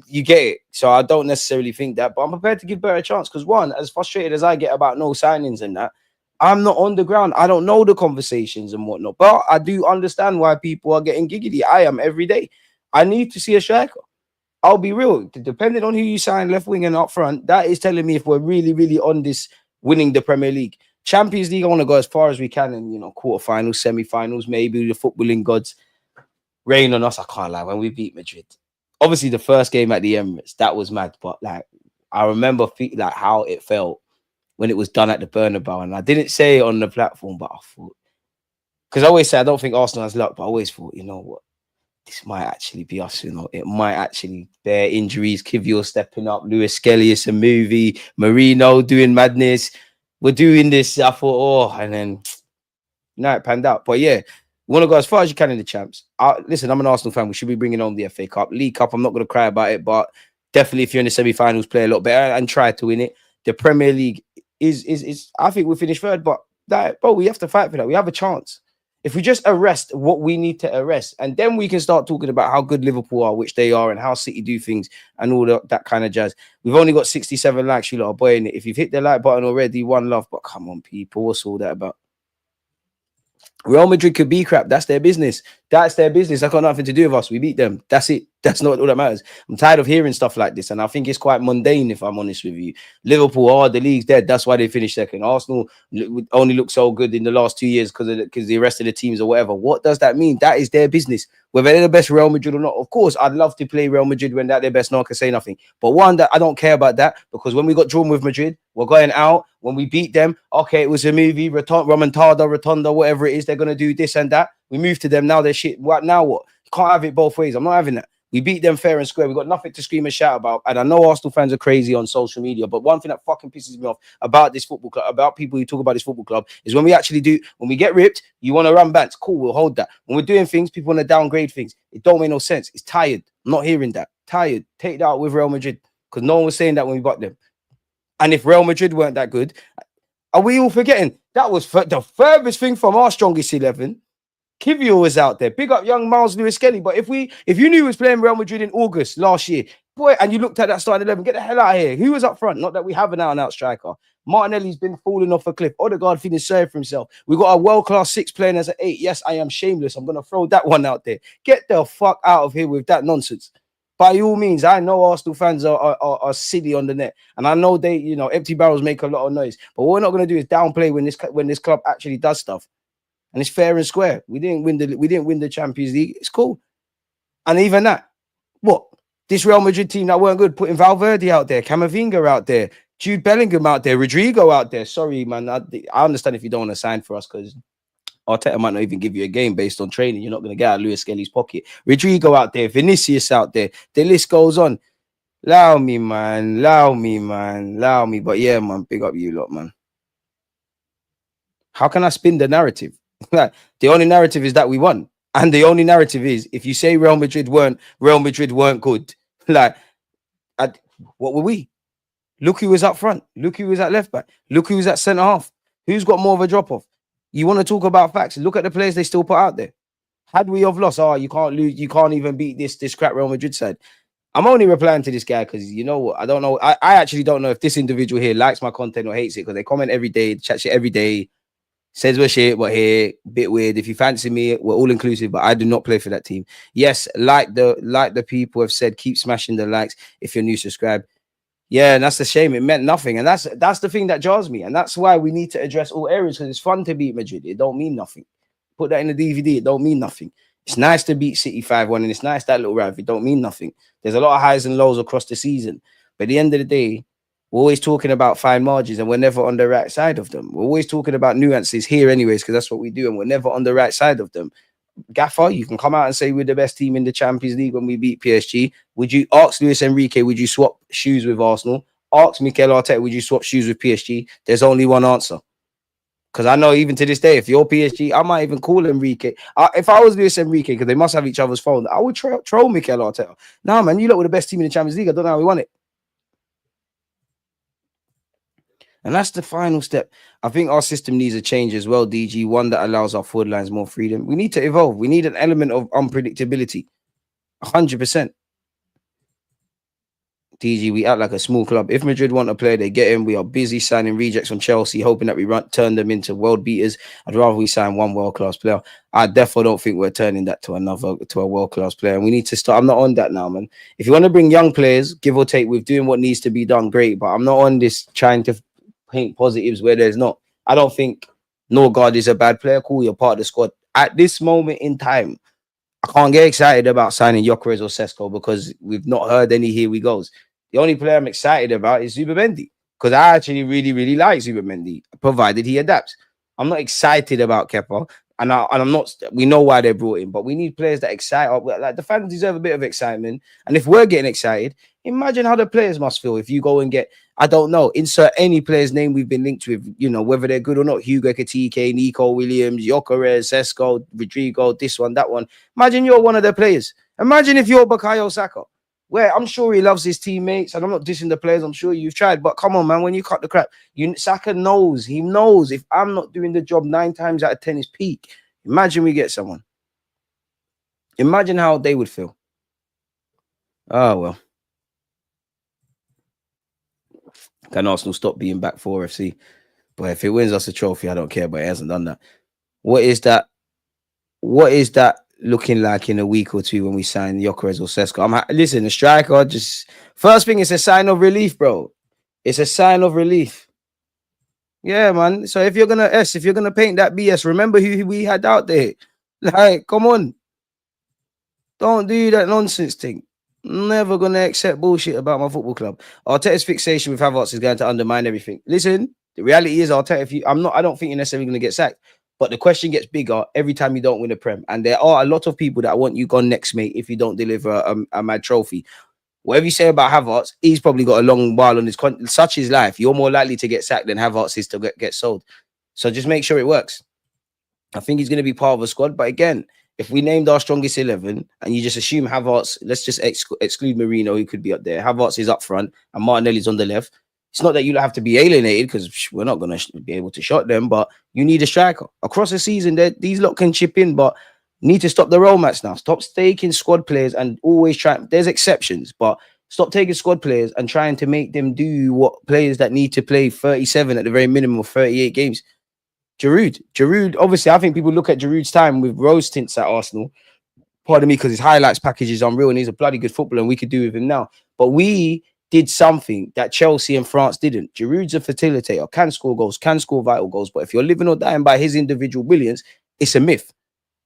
You get it. So I don't necessarily think that, but I'm prepared to give Bear a chance because one, as frustrated as I get about no signings and that, I'm not on the ground. I don't know the conversations and whatnot, but I do understand why people are getting giggity. I am every day. I need to see a striker. I'll be real. Depending on who you sign, left wing and up front, that is telling me if we're really, really on this winning the Premier League. Champions League, I want to go as far as we can in, quarterfinals, semi-finals, maybe the footballing gods rain on us. I can't lie. When we beat Madrid, obviously the first game at the Emirates, that was mad. But like, I remember like how it felt when it was done at the Bernabeu, and I didn't say it on the platform, but I thought, because I always say I don't think Arsenal has luck, but I always thought, you know what, this might actually be us. It might actually bear injuries. Kivior stepping up, Lewis Skelly, a movie, Marino doing madness. We're doing this. I thought, and then it panned out. But yeah, we want to go as far as you can in the champs. Listen, I'm an Arsenal fan. We should be bringing on the FA Cup. League Cup, I'm not going to cry about it, but definitely if you're in the semi-finals, play a lot better and try to win it. The Premier League is I think we'll finish third, but we have to fight for that. We have a chance. If we just arrest what we need to arrest, and then we can start talking about how good Liverpool are, which they are, and how City do things and all that kind of jazz. We've only got 67 likes, you lot are boy in it. If you've hit the like button already, one love. But come on, people, what's all that about? Real Madrid could be crap. That's their business. That's their business. That got nothing to do with us. We beat them. That's it. That's not all that matters. I'm tired of hearing stuff like this, and I think it's quite mundane, if I'm honest with you. Liverpool, the league's dead. That's why they finished second. Arsenal only look so good in the last 2 years because the rest of the teams or whatever. What does that mean? That is their business. Whether they're the best Real Madrid or not, of course, I'd love to play Real Madrid when they're their best. No one can say nothing. But one, that I don't care about that, because when we got drawn with Madrid, we're going out. When we beat them, okay, it was a movie, Rotonda, whatever it is, they're going to do this and that. We move to them, now they're shit. What now? What? You can't have it both ways. I'm not having that. We beat them fair and square. We got nothing to scream and shout about. And I know Arsenal fans are crazy on social media, but one thing that fucking pisses me off about this football club, about people who talk about this football club, is when we get ripped, you want to run backs. Cool, we'll hold that. When we're doing things, people want to downgrade things. It don't make no sense. It's tired. I'm not hearing that. Tired. Take that out with Real Madrid, because no one was saying that when we got them. And if Real Madrid weren't that good, are we all forgetting? That was the furthest thing from our strongest 11. Kivior was out there. Big up young Miles Lewis Skelly. But if you knew he was playing Real Madrid in August last year, boy, and you looked at that starting 11, get the hell out of here. Who was up front? Not that we have an out-and-out striker. Martinelli's been falling off a cliff. Odegaard feeling sorry for himself. We got a world-class 6 playing as an 8. Yes, I am shameless. I'm going to throw that one out there. Get the fuck out of here with that nonsense. By all means, I know Arsenal fans are silly on the net, and I know they, empty barrels make a lot of noise. But what we're not going to do is downplay when this club actually does stuff. And it's fair and square. We didn't win the Champions League. It's cool. And even that, what? This Real Madrid team that weren't good, putting Valverde out there, Camavinga out there, Jude Bellingham out there, Rodrigo out there. Sorry, man. I understand if you don't want to sign for us, because Arteta might not even give you a game based on training. You're not going to get out of Lewis Skelly's pocket. Rodrigo out there, Vinicius out there. The list goes on. Allow me, man. But yeah, man, big up you lot, man. How can I spin the narrative? The only narrative is that we won, and the only narrative is if you say Real Madrid weren't good. What were we? Look who was up front. Look who was at left back. Look who was at centre half. Who's got more of a drop off? You want to talk about facts? Look at the players they still put out there. Had we have lost, you can't lose. You can't even beat this crap Real Madrid side. I'm only replying to this guy because you know what? I don't know. I actually don't know if this individual here likes my content or hates it, because they comment every day, chat shit every day. Says we're shit, we're here, bit weird. If you fancy me, we're all inclusive, but I do not play for that team. Yes, like the people have said, keep smashing the likes. If you're new, subscribe. Yeah, and that's the shame. It meant nothing. And that's the thing that jars me. And that's why we need to address all areas, because it's fun to beat Madrid. It don't mean nothing. Put that in the DVD. It don't mean nothing. It's nice to beat City 5-1, and it's nice that little round. It don't mean nothing. There's a lot of highs and lows across the season. But at the end of the day, we're always talking about fine margins, and we're never on the right side of them. We're always talking about nuances here anyways, because that's what we do, and we're never on the right side of them. Gaffer, you can come out and say we're the best team in the Champions League when we beat PSG. Would you ask Luis Enrique, would you swap shoes with Arsenal? Ask Mikel Arteta, would you swap shoes with PSG? There's only one answer. Because I know even to this day, if you're PSG, I might even call Enrique. If I was Luis Enrique, because they must have each other's phone, I would troll Mikel Arteta. Nah, man, you look with the best team in the Champions League. I don't know how we won it. And that's the final step. I think our system needs a change as well, DG, one that allows our forward lines more freedom. We need to evolve. We need an element of unpredictability. 100%. DG, we act like a small club. If Madrid want a player, they get him. We are busy signing rejects from Chelsea, hoping that we turn them into world beaters. I'd rather we sign one world-class player. I definitely don't think we're turning that to a world-class player. And we need to start. I'm not on that now, man. If you want to bring young players, give or take, with doing what needs to be done, great. But I'm not on this trying to paint positives where there's not. I don't think Norgard is a bad player. Cool, you're part of the squad. At this moment in time, I can't get excited about signing Gyokeres or Sesko because we've not heard any here we goes. The only player I'm excited about is Zubimendi because I actually really, really like Zubimendi, provided he adapts. I'm not excited about Kepa, and I'm not. We know why they're brought in, but we need players that excite. Like the fans deserve a bit of excitement, and if we're getting excited, imagine how the players must feel if you go and get. I don't know. Insert any player's name we've been linked with, you know, whether they're good or not. Hugo Ekitike, Nico Williams, Gyokeres, Sesko, Rodrigo, this one, that one. Imagine you're one of their players. Imagine if you're Bukayo Saka. Where I'm sure he loves his teammates, and I'm not dissing the players. I'm sure you've tried, but come on, man. When you cut the crap, Saka knows. He knows if I'm not doing the job 9 times out of 10 is peak. Imagine we get someone. Imagine how they would feel. Oh well. Can Arsenal stop being back 4 FC? But if it wins us a trophy, I don't care. But it hasn't done that. What is that? What is that looking like in a week or two when we sign Gyokeres or Sesko? Listen, the striker, just first thing, it's a sign of relief, bro. It's a sign of relief. Yeah, man. So if you're gonna paint that BS, remember who we had out there. Like, come on. Don't do that nonsense thing. Never gonna accept bullshit about my football club. Arteta's fixation with Havertz is going to undermine everything. Listen, the reality is, Arteta, I don't think you're necessarily gonna get sacked. But the question gets bigger every time you don't win a Prem. And there are a lot of people that want you gone next, mate, if you don't deliver a mad trophy. Whatever you say about Havertz, he's probably got a long while on his such is life. You're more likely to get sacked than Havertz is to get sold. So just make sure it works. I think he's going to be part of a squad. But again, if we named our strongest 11 and you just assume Havertz, let's just exclude Marino, who could be up there. Havertz is up front and Martinelli's on the left. It's not that you have to be alienated because we're not going to be able to shot them, but you need a striker. Across the season, these lot can chip in, but need to stop the romance now. Stop taking squad players and always try. There's exceptions, but stop taking squad players and trying to make them do what players that need to play 37 at the very minimum of 38 games. Giroud, obviously, I think people look at Giroud's time with rose tints at Arsenal. Pardon me, because his highlights package is unreal and he's a bloody good footballer and we could do with him now. But we did something that Chelsea and France didn't. Giroud's a facilitator, can score goals, can score vital goals. But if you're living or dying by his individual brilliance, it's a myth.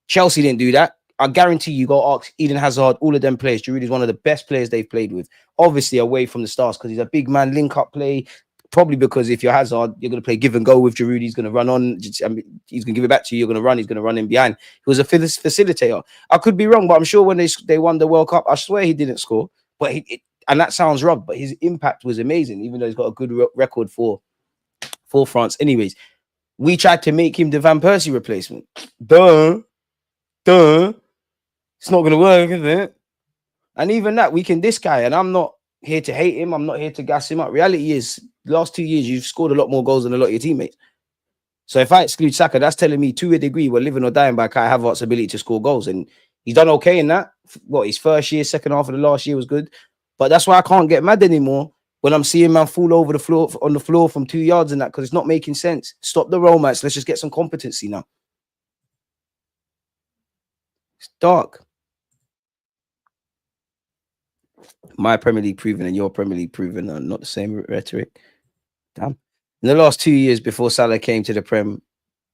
Chelsea didn't do that. I guarantee you go ask Eden Hazard, all of them players. Giroud is one of the best players they've played with. Obviously away from the stars because he's a big man, link-up play. Probably because if you're Hazard, you're going to play give and go with Giroud. He's going to run on. He's going to give it back to you. You're going to run. He's going to run in behind. He was a facilitator. I could be wrong, but I'm sure when they won the World Cup, I swear he didn't score. But and that sounds wrong, but his impact was amazing, even though he's got a good record for France. Anyways, we tried to make him the Van Persie replacement. Duh. It's not going to work, is it? And even that, we can this guy, and I'm not here to hate him. I'm not here to gas him up. Reality is, the last 2 years, you've scored a lot more goals than a lot of your teammates. So if I exclude Saka, that's telling me to a degree we're living or dying by Kai Havertz's ability to score goals. And he's done okay in that. What, his first year, second half of the last year was good. But that's why I can't get mad anymore when I'm seeing man fall over the floor on the floor from 2 yards and that, because it's not making sense. Stop the romance. Let's just get some competency now. It's dark. My Premier League proven and your Premier League proven are not the same rhetoric. Damn. In the last 2 years before Salah came to the Prem,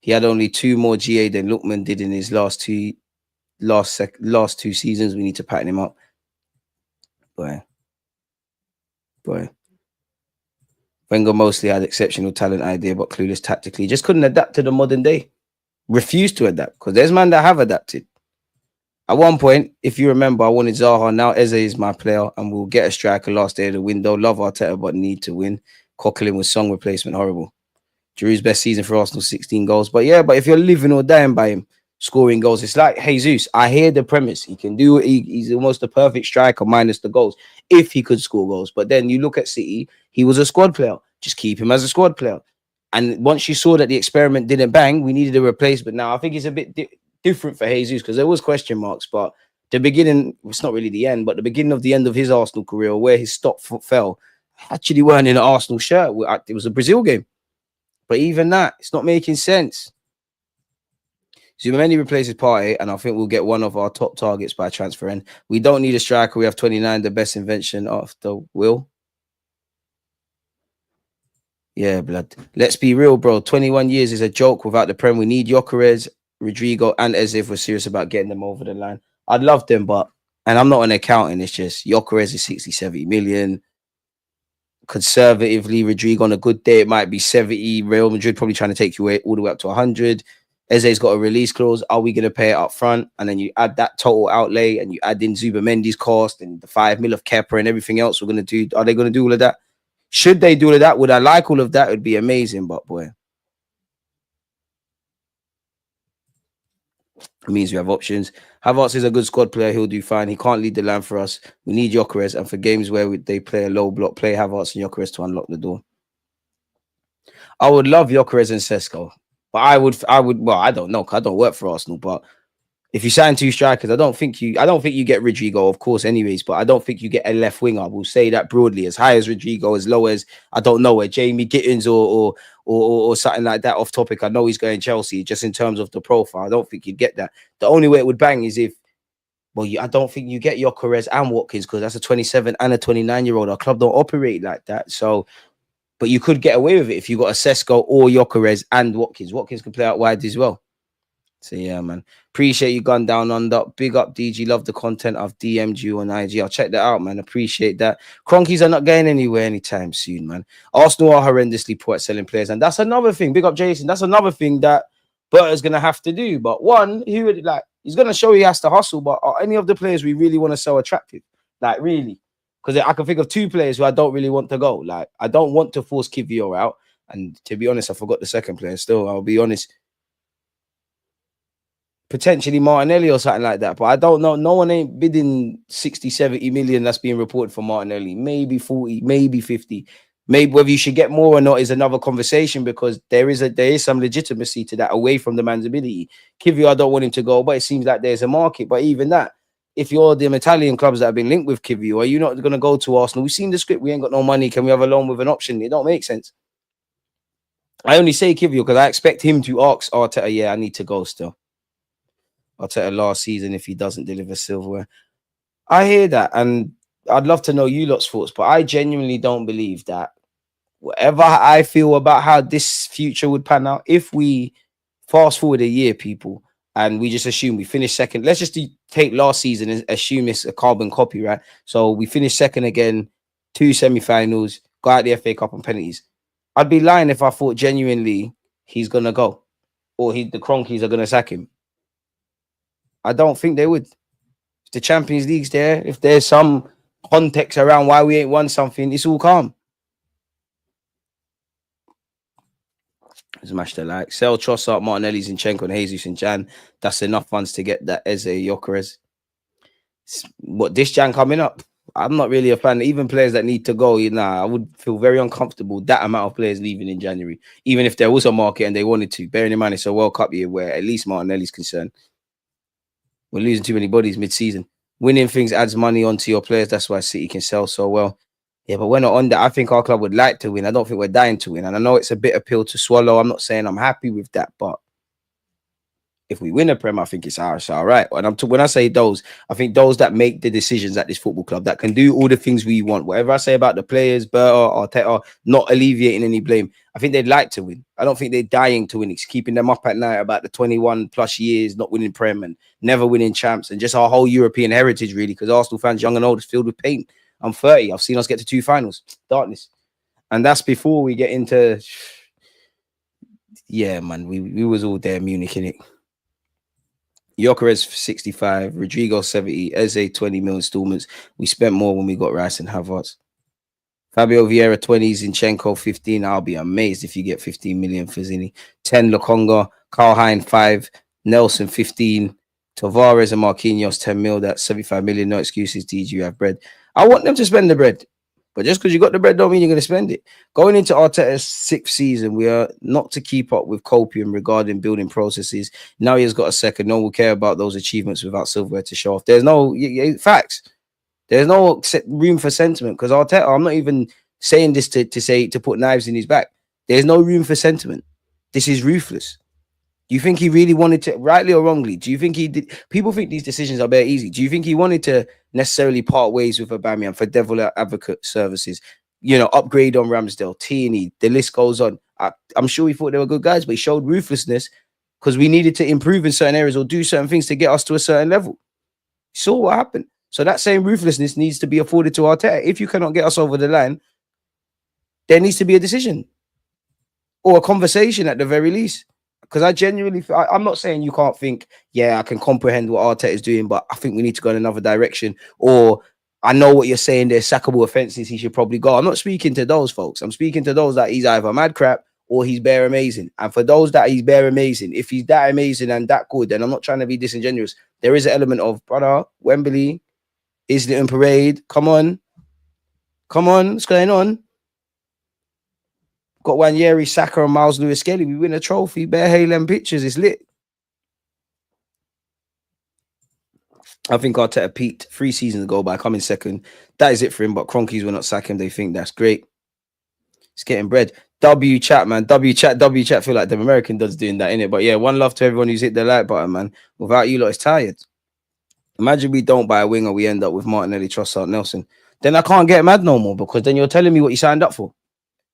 he had only 2 more GA than Lookman did in his last two seasons. We need to pattern him up. Boy. Wenger mostly had exceptional talent idea, but clueless tactically. Just couldn't adapt to the modern day. Refused to adapt, because there's men that have adapted. At one point, if you remember, I wanted Zaha. Now Eze is my player, and we'll get a striker last day of the window. Love Arteta, but need to win. Coquelin with Song replacement, horrible. Giroud's best season for Arsenal, 16 goals. But yeah, but if you're living or dying by him, scoring goals, it's like Jesus. I hear the premise. He can do it. He's almost a perfect striker minus the goals, if he could score goals. But then you look at City, he was a squad player. Just keep him as a squad player. And once you saw that the experiment didn't bang, we needed a replacement. Now, I think it's a bit different for Jesus because there was question marks, but The beginning, it's not really the end, but the beginning of the end of his Arsenal career, where his stock fell, actually weren't in an Arsenal shirt. It was a Brazil game. But even that, it's not making sense. Zubimendi replaces Partey, and I think we'll get one of our top targets by transfer end. We don't need a striker. We have 29, the best invention after Will. Yeah, blood. Let's be real, bro. 21 years is a joke without the Prem. We need Gyokeres, Rodrigo, and Eze if we're serious about getting them over the line. I'd love them, but, and I'm not an accountant, it's just Gyokeres is 60, 70 million. Conservatively, Rodrigo on a good day, it might be 70. Real Madrid probably trying to take you all the way up to 100. Eze's got a release clause. Are we going to pay it up front? And then you add that total outlay and you add in Zubimendi's cost and the 5 mil of Kepa and everything else we're going to do. Are they going to do all of that? Should they do all of that? Would I like all of that? It would be amazing, but boy. It means we have options. Havertz is a good squad player. He'll do fine. He can't lead the line for us. We need Gyokeres. And for games where they play a low block, play Havertz and Gyokeres to unlock the door. I would love Gyokeres and Sesko. But I would, well, I don't know, because I don't work for Arsenal. But if you sign 2 strikers, I don't think you get Rodrigo, of course, anyways, but I don't think you get a left winger. We'll say that broadly, as high as Rodrigo, as low as, I don't know, where Jamie Gittins or something like that off topic. I know he's going Chelsea, just in terms of the profile. I don't think you'd get that. The only way it would bang is if, well, I don't think you get Gyokeres and Watkins, because that's a 27 and a 29-year-old. Our club don't operate like that. So, but you could get away with it if you got a Sesko or Gyokeres and Watkins. Watkins can play out wide as well. So yeah, man. Appreciate you gone down under. Big up, DG. Love the content. I've DM'd you on IG. I'll check that out, man. Appreciate that. Cronkies are not going anywhere anytime soon, man. Arsenal are horrendously poor at selling players, and that's another thing. Big up, Jason. That's another thing that Berta's gonna have to do. But one, he would like, he's gonna show he has to hustle. But are any of the players we really want to sell attractive? Like really? Because I can think of 2 players who I don't really want to go. Like I don't want to force Kivior out. And to be honest, I forgot the second player. Still, I'll be honest. Potentially Martinelli or something like that, but I don't know. No one ain't bidding 60, 70 million that's being reported for Martinelli. Maybe 40, maybe 50. Maybe whether you should get more or not is another conversation, because there is some legitimacy to that away from the man's ability. Kivior, I don't want him to go, but it seems like there's a market. But even that, if you're the Italian clubs that have been linked with Kivior, are you not going to go to Arsenal? We've seen the script. We ain't got no money. Can we have a loan with an option? It don't make sense. I only say Kivior because I expect him to ask Arteta, yeah, I need to go still. Arteta last season if he doesn't deliver silverware. I hear that, and I'd love to know you lot's thoughts, but I genuinely don't believe that whatever I feel about how this future would pan out, if we fast forward a year, people, and we just assume we finish second, let's just take last season and assume it's a carbon copy, right? So we finish second again, 2 semi-finals, go out the FA Cup on penalties. I'd be lying if I thought genuinely he's going to go, or the Cronkies are going to sack him. I don't think they would. If the Champions League's there, if there's some context around why we ain't won something, it's all calm. Smash the like. Sell Trossard, Martinelli, Zinchenko, and Jesus and Jan. That's enough funds to get that Eze, Gyokeres. What, this Jan coming up? I'm not really a fan. Even players that need to go, I would feel very uncomfortable that amount of players leaving in January, even if there was a market and they wanted to. Bearing in mind it's a World Cup year where at least Martinelli's concerned. We're losing too many bodies mid-season. Winning things adds money onto your players. That's why City can sell so well. Yeah, but we're not on that. I think our club would like to win. I don't think we're dying to win. And I know it's a bitter pill to swallow. I'm not saying I'm happy with that, but if we win a Prem, I think it's all right. And when I say those, I think those that make the decisions at this football club, that can do all the things we want. Whatever I say about the players, Berta, Arteta, not alleviating any blame, I think they'd like to win. I don't think they're dying to win. It's keeping them up at night about the 21 plus years not winning Prem and never winning champs, and just our whole European heritage, really, because Arsenal fans, young and old, is filled with pain. I'm 30. I've seen us get to 2 finals. Darkness. And that's before we get into... Yeah, man, we was all there, Munich, innit? Gyokeres 65, Rodrigo 70, Eze 20 mil installments. We spent more when we got Rice and Havertz. Fabio Vieira 20, Zinchenko 15. I'll be amazed if you get 15 million for Zini. 10 Lokonga, Carl Hein 5, Nelson 15, Tavares and Marquinhos 10 mil. That's 75 million. No excuses, DG, you have bread. I want them to spend the bread. But just because you got the bread don't mean you're going to spend it. Going into Arteta's 6th season, we are not to keep up with copium regarding building processes. Now he has got a second. No one will care about those achievements without silverware to show off. There's no facts. There's no room for sentiment because Arteta, I'm not even saying this to put knives in his back. There's no room for sentiment. This is ruthless. Do you think he really wanted to, rightly or wrongly, do you think he did? People think these decisions are very easy. Do you think he wanted to necessarily part ways with Aubameyang for devil advocate services? You know, upgrade on Ramsdale, Tierney, the list goes on. I'm sure he thought they were good guys, but he showed ruthlessness because we needed to improve in certain areas or do certain things to get us to a certain level. You saw what happened. So that same ruthlessness needs to be afforded to Arteta. If you cannot get us over the line, there needs to be a decision or a conversation at the very least. Because I genuinely, I'm not saying you can't think, yeah, I can comprehend what Arteta is doing, but I think we need to go in another direction. Or I know what you're saying, there's sackable offenses he should probably go. I'm not speaking to those folks. I'm speaking to those that he's either mad crap or he's bare amazing. And for those that he's bare amazing, if he's that amazing and that good, then I'm not trying to be disingenuous. There is an element of, brother, Wembley, Islington Parade, come on, what's going on? Got Wanyeri, Saka, and Miles Lewis Skelly. We win a trophy. Bear Halen pictures. It's lit. I think Arteta peaked 3 seasons ago by coming second. That is it for him. But Cronkies will not sack him. They think that's great. It's getting bread. W chat, man. W chat. Feel like the American does doing that, innit? But yeah, one love to everyone who's hit the like button, man. Without you lot, it's tired. Imagine we don't buy a winger, we end up with Martinelli, Trossard, Nelson. Then I can't get mad no more because then you're telling me what you signed up for.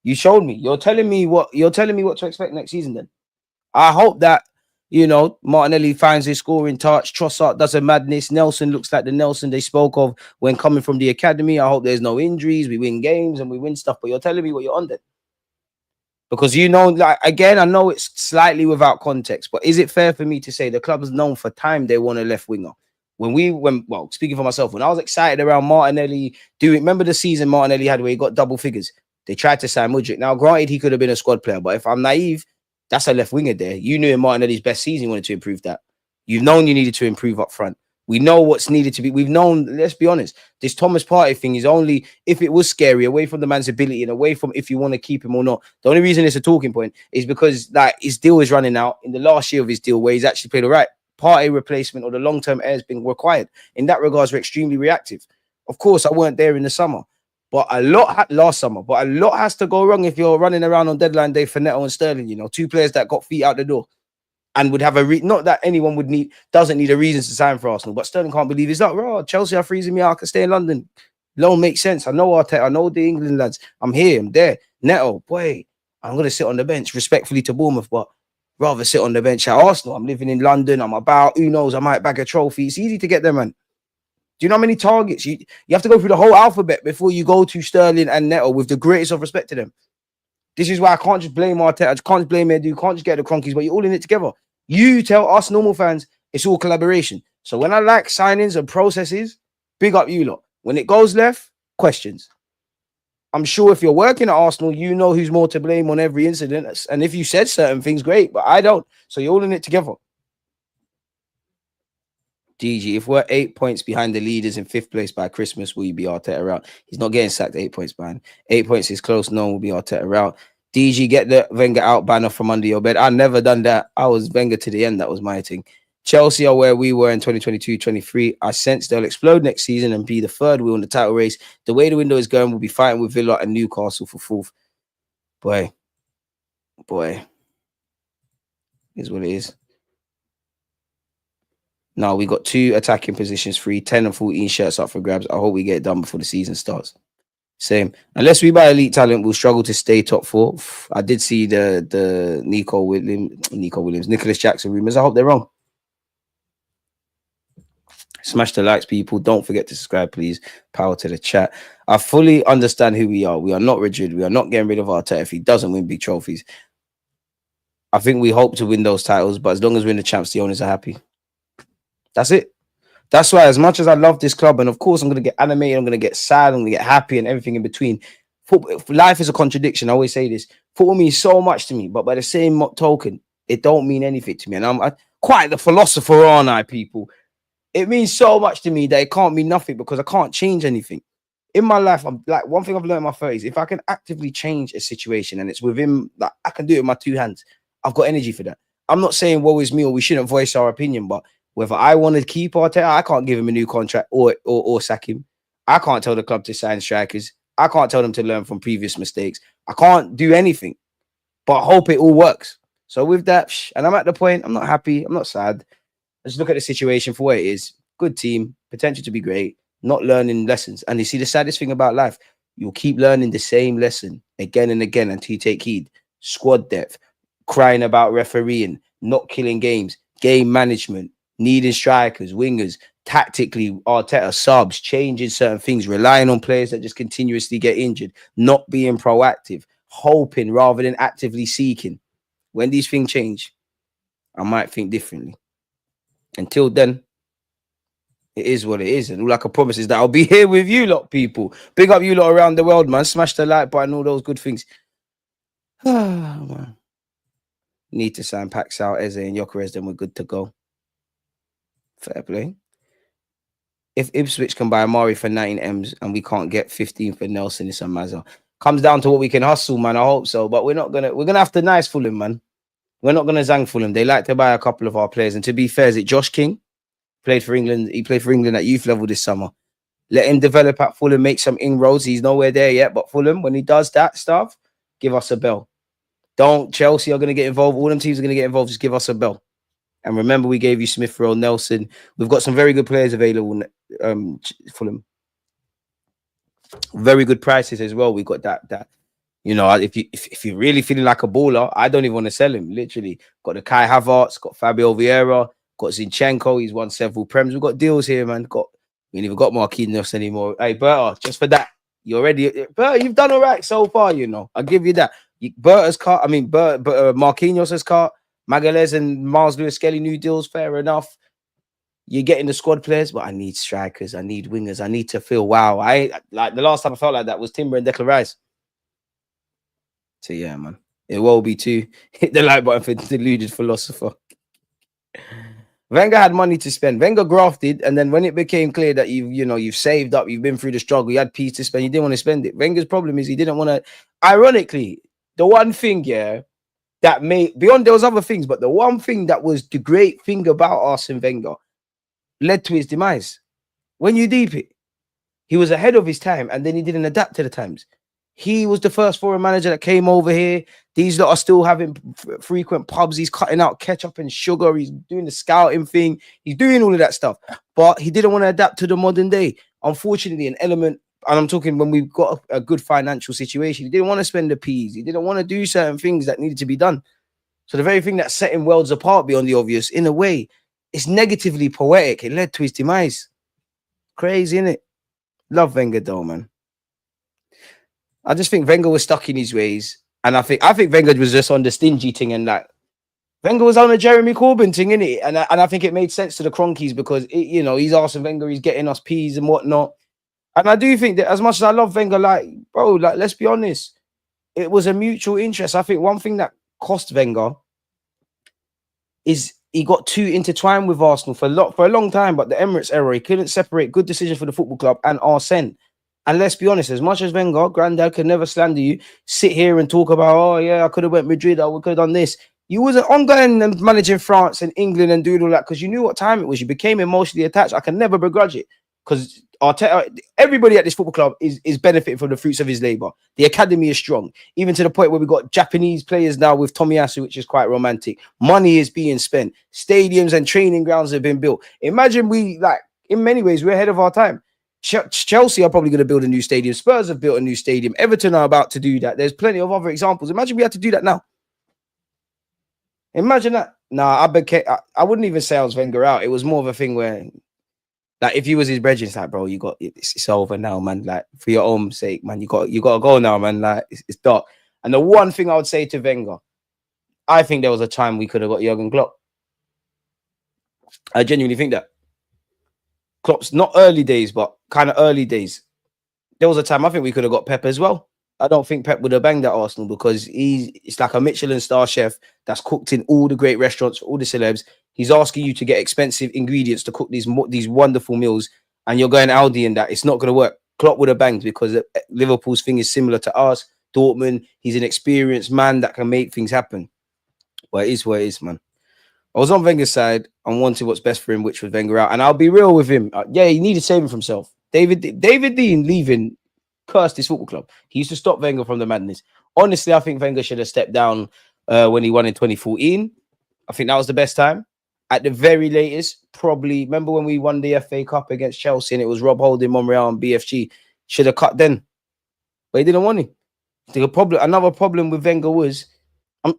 You showed me. You're telling me what to expect next season then. I hope that, you know, Martinelli finds his scoring touch. Trossard does a madness. Nelson looks like the Nelson they spoke of when coming from the academy. I hope there's no injuries. We win games and we win stuff. But you're telling me what you're on then. Because, you know, like, again, I know it's slightly without context, but is it fair for me to say the club is known for time they want a left winger? Well, speaking for myself, when I was excited around Martinelli, remember the season Martinelli had where he got double figures? They tried to sign Mudryk. Now, granted, he could have been a squad player, but if I'm naive, that's a left winger there. You knew in Martinelli's best season you wanted to improve that. You've known you needed to improve up front. We know what's needed to be. We've known, let's be honest, this Thomas Partey thing is only if it was scary, away from the man's ability and away from if you want to keep him or not. The only reason it's a talking point is because like his deal is running out in the last year of his deal where he's actually played all right. Partey replacement or the long-term heir has been required. In that regards, we're extremely reactive. Of course, I weren't there in the summer. But last summer, but a lot has to go wrong if you're running around on deadline day for Neto and Sterling, you know, 2 players that got feet out the door and would have not that anyone doesn't need a reason to sign for Arsenal, but Sterling can't believe it's not raw. Chelsea are freezing me out. I can stay in London. Loan makes sense. I know Arteta, I know the England lads. I'm here, I'm there. Neto, boy, I'm going to sit on the bench respectfully to Bournemouth, but rather sit on the bench at Arsenal. I'm living in London. I'm about, who knows, I might bag a trophy. It's easy to get there, man. Do you know how many targets? You have to go through the whole alphabet before you go to Sterling and Neto with the greatest of respect to them. This is why I can't just blame Arteta. I can't just blame Edu. Can't just get the Cronkies, but you're all in it together. You tell us normal fans it's all collaboration. So when I like signings and processes, big up you lot. When it goes left, questions. I'm sure if you're working at Arsenal, you know who's more to blame on every incident. And if you said certain things, great, but I don't. So you're all in it together. DG, if we're 8 points behind the leaders in 5th place by Christmas, will you be Arteta out? He's not getting sacked 8 points behind. 8 points is close. No one will be Arteta out. DG, get the Wenger out banner from under your bed. I've never done that. I was Wenger to the end. That was my thing. Chelsea are where we were in 2022-23. I sense they'll explode next season and be the 3rd wheel in the title race. The way the window is going, we'll be fighting with Villa and Newcastle for 4th. Boy. Is what it is. Now we got 2 attacking positions free, 10 and 14 shirts up for grabs. I hope we get it done before the season starts. Same. Unless we buy elite talent, we'll struggle to stay top 4. I did see the Nicholas Jackson rumors. I hope they're wrong. Smash the likes, people. Don't forget to subscribe, please. Power to the chat. I fully understand who we are. We are not rigid. We are not getting rid of Arteta if he doesn't win big trophies. I think we hope to win those titles, but as long as we're in the champs, the owners are happy. That's it. That's why, as much as I love this club, and of course I'm going to get animated, I'm going to get sad, I'm going to get happy and everything in between. Life is a contradiction. I always say this. Football means so much to me, but by the same token, it don't mean anything to me. And I'm quite the philosopher, aren't I, people? It means so much to me that it can't mean nothing because I can't change anything. in my life, I'm like, one thing I've learned in my 30s, if I can actively change a situation and it's within, like, I can do it with my two hands, I've got energy for that. I'm not saying woe is me or we shouldn't voice our opinion, but whether I want to keep Arteta, I can't give him a new contract or sack him. I can't tell the club to sign strikers. I can't tell them to learn from previous mistakes. I can't do anything, but hope it all works. So with that, and I'm at the point, I'm not happy, I'm not sad. Let's look at the situation for what it is. Good team, potential to be great, not learning lessons. And you see, the saddest thing about life, you'll keep learning the same lesson again and again until you take heed. Squad depth, crying about refereeing, not killing games, game management, needing strikers, wingers, tactically, Arteta, subs, changing certain things, relying on players that just continuously get injured, not being proactive, hoping rather than actively seeking. When these things change, I might think differently. Until then, it is what it is. And all I can promise is that I'll be here with you lot, people. Big up you lot around the world, man. Smash the like button, all those good things. Man. Need to sign Pax out, Eze and Gyokeres, then we're good to go. Fair play. If Ipswich can buy Amari for 19 M's and we can't get 15 for Nelson, it's a mazza. Comes down to what we can hustle, man. I hope so. But we're gonna have to nice Fulham, man. We're not gonna zang Fulham. They like to buy a couple of our players. And to be fair, is it Josh King? Played for England. He played for England at youth level this summer. Let him develop at Fulham, make some inroads. He's nowhere there yet. But Fulham, when he does that stuff, give us a bell. Don't Chelsea are going to get involved. All them teams are going to get involved. Just give us a bell. And remember, we gave you Smith Rowe, Nelson. We've got some very good players available. Fulham, very good prices as well. We got that. You know, if you're really feeling like a baller, I don't even want to sell him. Literally, got the Kai Havertz, got Fabio Vieira, got Zinchenko. He's won several prems. We've got deals here, man. We ain't even got Marquinhos anymore. Hey, Berta, just for that, Berta, you've done all right so far. You know, I'll give you that. Berta's cut. I mean, Marquinhos' cut. Magalhaes and Miles Lewis-Skelly new deals. Fair enough. You're getting the squad players, but I need strikers. I need wingers. I need to feel wow. Like the last time I felt like that was Timber and Declan Rice. So yeah, man, it will be too. Hit the like button for deluded philosopher. Wenger had money to spend. Wenger grafted, and then when it became clear that you've saved up, you've been through the struggle, you had peace to spend, you didn't want to spend it. Wenger's problem is he didn't want to. Ironically, the one thing, that made beyond those other things, but the one thing that was the great thing about Arsene Wenger led to his demise. When you deep it, he was ahead of his time, and then he didn't adapt to the times. He was the first foreign manager that came over here. These lot are still having frequent pubs. He's cutting out ketchup and sugar. He's doing the scouting thing. He's doing all of that stuff. But he didn't want to adapt to the modern day. Unfortunately, an element, and I'm talking when we've got a good financial situation, he didn't want to spend the peas. He didn't want to do certain things that needed to be done. So the very thing that set him worlds apart beyond the obvious, in a way, it's negatively poetic. It led to his demise. Crazy, innit? Love Wenger though, man. I just think Wenger was stuck in his ways. And I think Wenger was just on the stingy thing, and like Wenger was on a Jeremy Corbyn thing, innit? And I think it made sense to the Cronkies because he's Arsene Wenger, he's getting us peas and whatnot. And I do think that as much as I love Wenger, bro, let's be honest, it was a mutual interest. I think one thing that cost Wenger is he got too intertwined with Arsenal for a long time. But the Emirates era, he couldn't separate good decisions for the football club and Arsene. And let's be honest, as much as Wenger, Granddad, could never slander you, sit here and talk about, oh yeah, I could have went Madrid, I could have done this. You wasn't ongoing and managing France and England and doing all that because you knew what time it was. You became emotionally attached. I can never begrudge it because Arteta, everybody at this football club is benefiting from the fruits of his labor. The academy is strong, even to the point where we've got Japanese players now with Tomiyasu, which is quite romantic. Money is being spent. Stadiums and training grounds have been built. Imagine in many ways, we're ahead of our time. Chelsea are probably going to build a new stadium. Spurs have built a new stadium. Everton are about to do that. There's plenty of other examples. Imagine we had to do that now. Imagine that. Nah, I wouldn't even say I was Wenger out. It was more of a thing where, like, if you was his brethren, it's like, bro, it's over now, man. Like, for your own sake, man, you got to go now, man. Like, it's dark. And the one thing I would say to Wenger, I think there was a time we could have got Jurgen Klopp. I genuinely think that. Klopp's not early days, but kind of early days. There was a time I think we could have got Pep as well. I don't think Pep would have banged at Arsenal because it's like a Michelin star chef that's cooked in all the great restaurants for all the celebs. He's asking you to get expensive ingredients to cook these wonderful meals, and you're going Aldi and that. It's not going to work. Klopp would have banged because Liverpool's thing is similar to us. Dortmund, he's an experienced man that can make things happen. But it is what it is, man. I was on Wenger's side and wanted what's best for him, which was Wenger out. And I'll be real with him. Yeah, he needed saving from himself. David Dean leaving cursed his football club. He used to stop Wenger from the madness. Honestly, I think Wenger should have stepped down when he won in 2014. I think that was the best time. At the very latest, probably, remember when we won the FA Cup against Chelsea and it was Rob Holding, Monreal and BFG? Should have cut then. But he didn't want him. Another problem with Wenger was,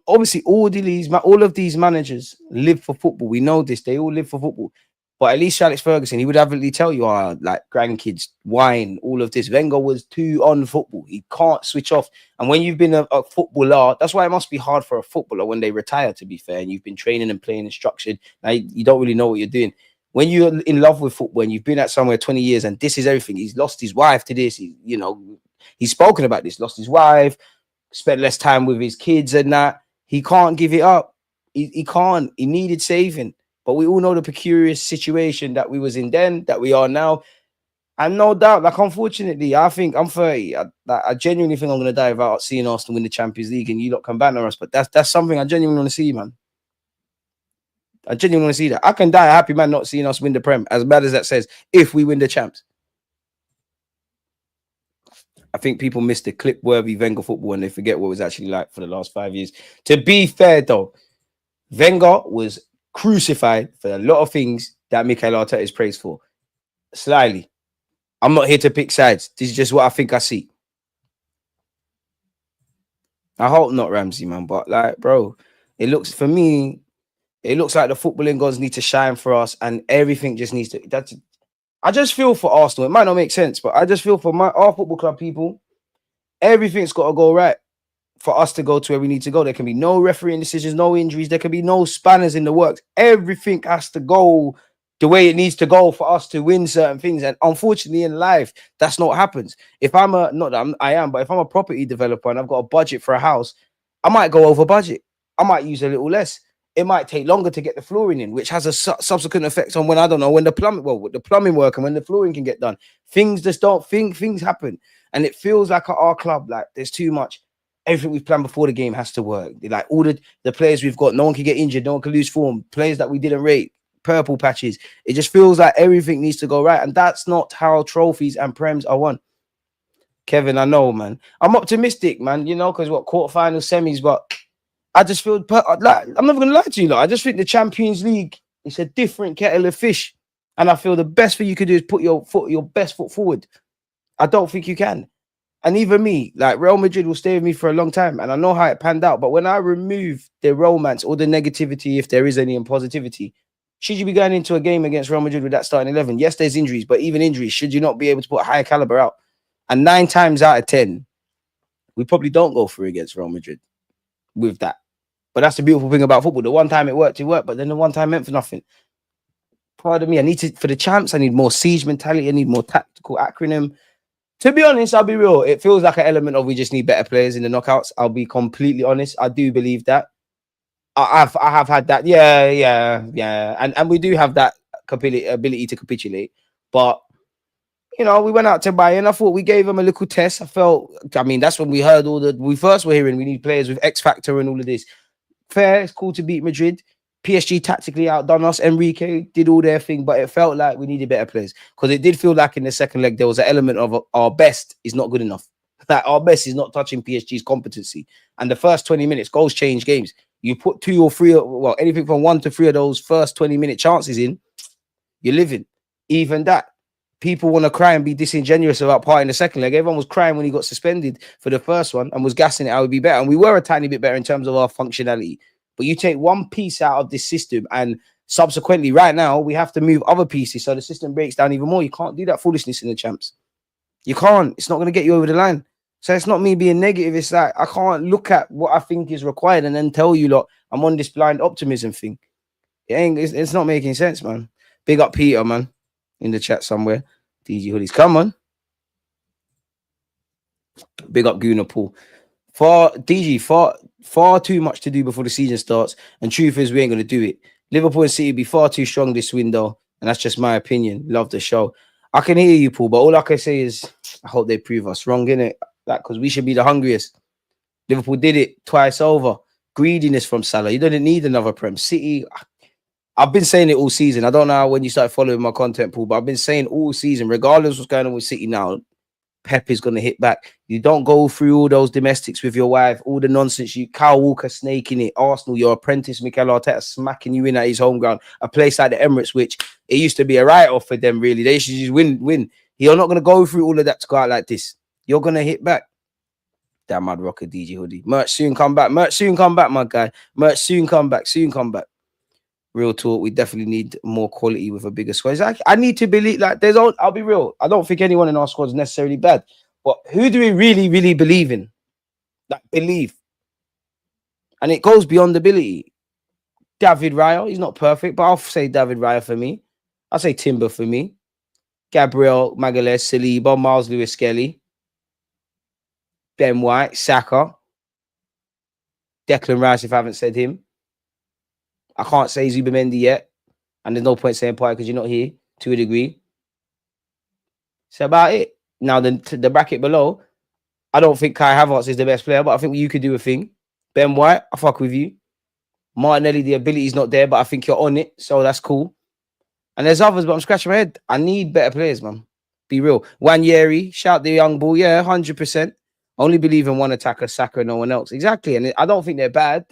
obviously all of these managers live for football. We know this. They all live for football. But at least Alex Ferguson, he would avidly tell you, like grandkids, wine, all of this. Wenger was too on football. He can't switch off. And when you've been a footballer, that's why it must be hard for a footballer when they retire, to be fair. And you've been training and playing and structured. Now you don't really know what you're doing. When you're in love with football and you've been at somewhere 20 years and this is everything. He's lost his wife to this. He's spoken about this. Lost his wife, spent less time with his kids and that. He can't give it up. He can't. He needed saving. But we all know the peculiar situation that we was in then, that we are now. And no doubt, like, unfortunately, I think I'm 30. I genuinely think I'm going to die without seeing Arsenal win the Champions League and you lot come banter us. But that's something I genuinely want to see, man. I genuinely want to see that. I can die a happy man not seeing us win the Prem, as bad as that says, if we win the Champs. I think people miss the clip-worthy Wenger football and they forget what it was actually like for the last 5 years. To be fair, though, Wenger was crucified for a lot of things that Mikel Arteta is praised for. Slyly. I'm not here to pick sides. This is just what I think I see. I hope not, Ramsey, man. But, like, bro, it looks like the footballing gods need to shine for us and everything just needs to... I just feel for Arsenal. It might not make sense, but I just feel for our football club people, everything's got to go right for us to go to where we need to go. There can be no refereeing decisions, no injuries. There can be no spanners in the works. Everything has to go the way it needs to go for us to win certain things. And unfortunately, in life, that's not what happens. If I'm but if I'm a property developer and I've got a budget for a house, I might go over budget. I might use a little less. It might take longer to get the flooring in, which has a subsequent effect on when the plumbing work and when the flooring can get done. Things just don't think, things happen. And it feels like at our club, like there's too much. Everything we've planned before the game has to work. Like all the players we've got, no one can get injured, no one can lose form. Players that we didn't rate, purple patches. It just feels like everything needs to go right. And that's not how trophies and prems are won. Kevin, I know, man. I'm optimistic, man, because quarterfinal semis, but I just feel like I'm never gonna lie to you. I just think the Champions League is a different kettle of fish, and I feel the best thing you could do is put your best foot forward. I don't think you can, and even me, like Real Madrid will stay with me for a long time, and I know how it panned out. But when I remove the romance or the negativity, if there is any, and positivity, should you be going into a game against Real Madrid with that starting 11? Yes, there's injuries, but even injuries, should you not be able to put a higher caliber out? And 9 times out of 10, we probably don't go through against Real Madrid with that. But that's the beautiful thing about football. The one time it worked, but then the one time meant for nothing. Pardon me, for the champs, I need more siege mentality. I need more tactical acronym. To be honest, I'll be real. It feels like an element of we just need better players in the knockouts. I'll be completely honest. I do believe that. I have had that. Yeah. And we do have that ability to capitulate. But, we went out to Bayern. I thought we gave them a little test. That's when we heard we first were hearing we need players with X factor and all of this. Fair, it's cool to beat Madrid. PSG tactically outdone us. Enrique did all their thing, but it felt like we needed better players because it did feel like in the second leg there was an element of our best is not good enough. Like our best is not touching PSG's competency. And the first 20 minutes, goals change games. You put 2 or 3, anything from 1 to 3 of those first 20-minute chances in, you're living. Even that. People want to cry and be disingenuous about Partey in the second leg. Everyone was crying when he got suspended for the first one and was gassing it. I would be better. And we were a tiny bit better in terms of our functionality. But you take one piece out of this system and subsequently right now, we have to move other pieces so the system breaks down even more. You can't do that foolishness in the champs. You can't. It's not going to get you over the line. So it's not me being negative. It's like I can't look at what I think is required and then tell you, look, I'm on this blind optimism thing. It's not making sense, man. Big up Peter, man. In the chat somewhere. DG Hoodies, come on. Big up Gooner Paul. Far too much to do before the season starts. And truth is, we ain't going to do it. Liverpool and City be far too strong this window. And that's just my opinion. Love the show. I can hear you, Paul, but all I can say is I hope they prove us wrong, innit? Like, because we should be the hungriest. Liverpool did it twice over. Greediness from Salah. You don't need another Prem. City, I've been saying it all season. I don't know when you started following my content, Paul, but I've been saying all season, regardless of what's going on with City now, Pep is going to hit back. You don't go through all those domestics with your wife, all the nonsense. You Kyle Walker snaking it. Arsenal, your apprentice, Mikel Arteta smacking you in at his home ground. A place like the Emirates, which it used to be a write-off for them, really. They should just win. You're not going to go through all of that to go out like this. You're going to hit back. Damn, I'd rock a DJ hoodie. Merch soon come back. Merch soon come back, my guy. Merch soon come back. Soon come back. Real talk, we definitely need more quality with a bigger squad. I need to believe, like, I'll be real. I don't think anyone in our squad is necessarily bad. But who do we really, really believe in? Like, believe. And it goes beyond ability. David Raya, he's not perfect, but I'll say David Raya for me. I'll say Timber for me. Gabriel, Magalhaes, Saliba, Miles Lewis-Skelly, Ben White, Saka, Declan Rice, if I haven't said him. I can't say Zubimendi yet. And there's no point saying Partey because you're not here to a degree. It's about it. Now, the bracket below, I don't think Kai Havertz is the best player, but I think you could do a thing. Ben White, I fuck with you. Martinelli, the ability's not there, but I think you're on it. So that's cool. And there's others, but I'm scratching my head. I need better players, man. Be real. Wanyeri, shout the young bull. Yeah, 100%. Only believe in one attacker, Saka, no one else. Exactly. And I don't think they're bad.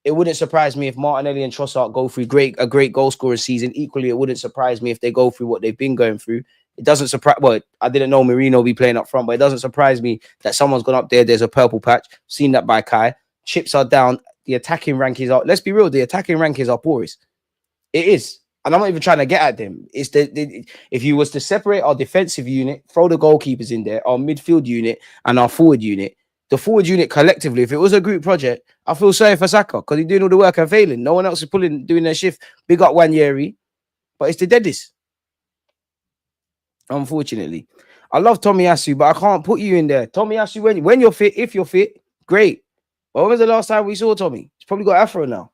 It wouldn't surprise me if Martinelli and Trossard go through a great goal scorer season. Equally, it wouldn't surprise me if they go through what they've been going through. It doesn't surprise. Well, I didn't know Marino be playing up front, but it doesn't surprise me that someone's gone up there. There's a purple patch. Seen that by Kai. Chips are down. The attacking rank is up. Let's be real. The attacking rank is our poorest. It is. And I'm not even trying to get at them. It's if you was to separate our defensive unit, throw the goalkeepers in there, our midfield unit and our forward unit, the forward unit collectively, if it was a group project, I feel sorry for Saka because he's doing all the work and failing. No one else is doing their shift. Big up Wanyeri, but it's the deadest. Unfortunately, I love Tomiyasu, but I can't put you in there. Tomiyasu, when you're fit, if you're fit, great. But when was the last time we saw Tommy? He's probably got Afro now.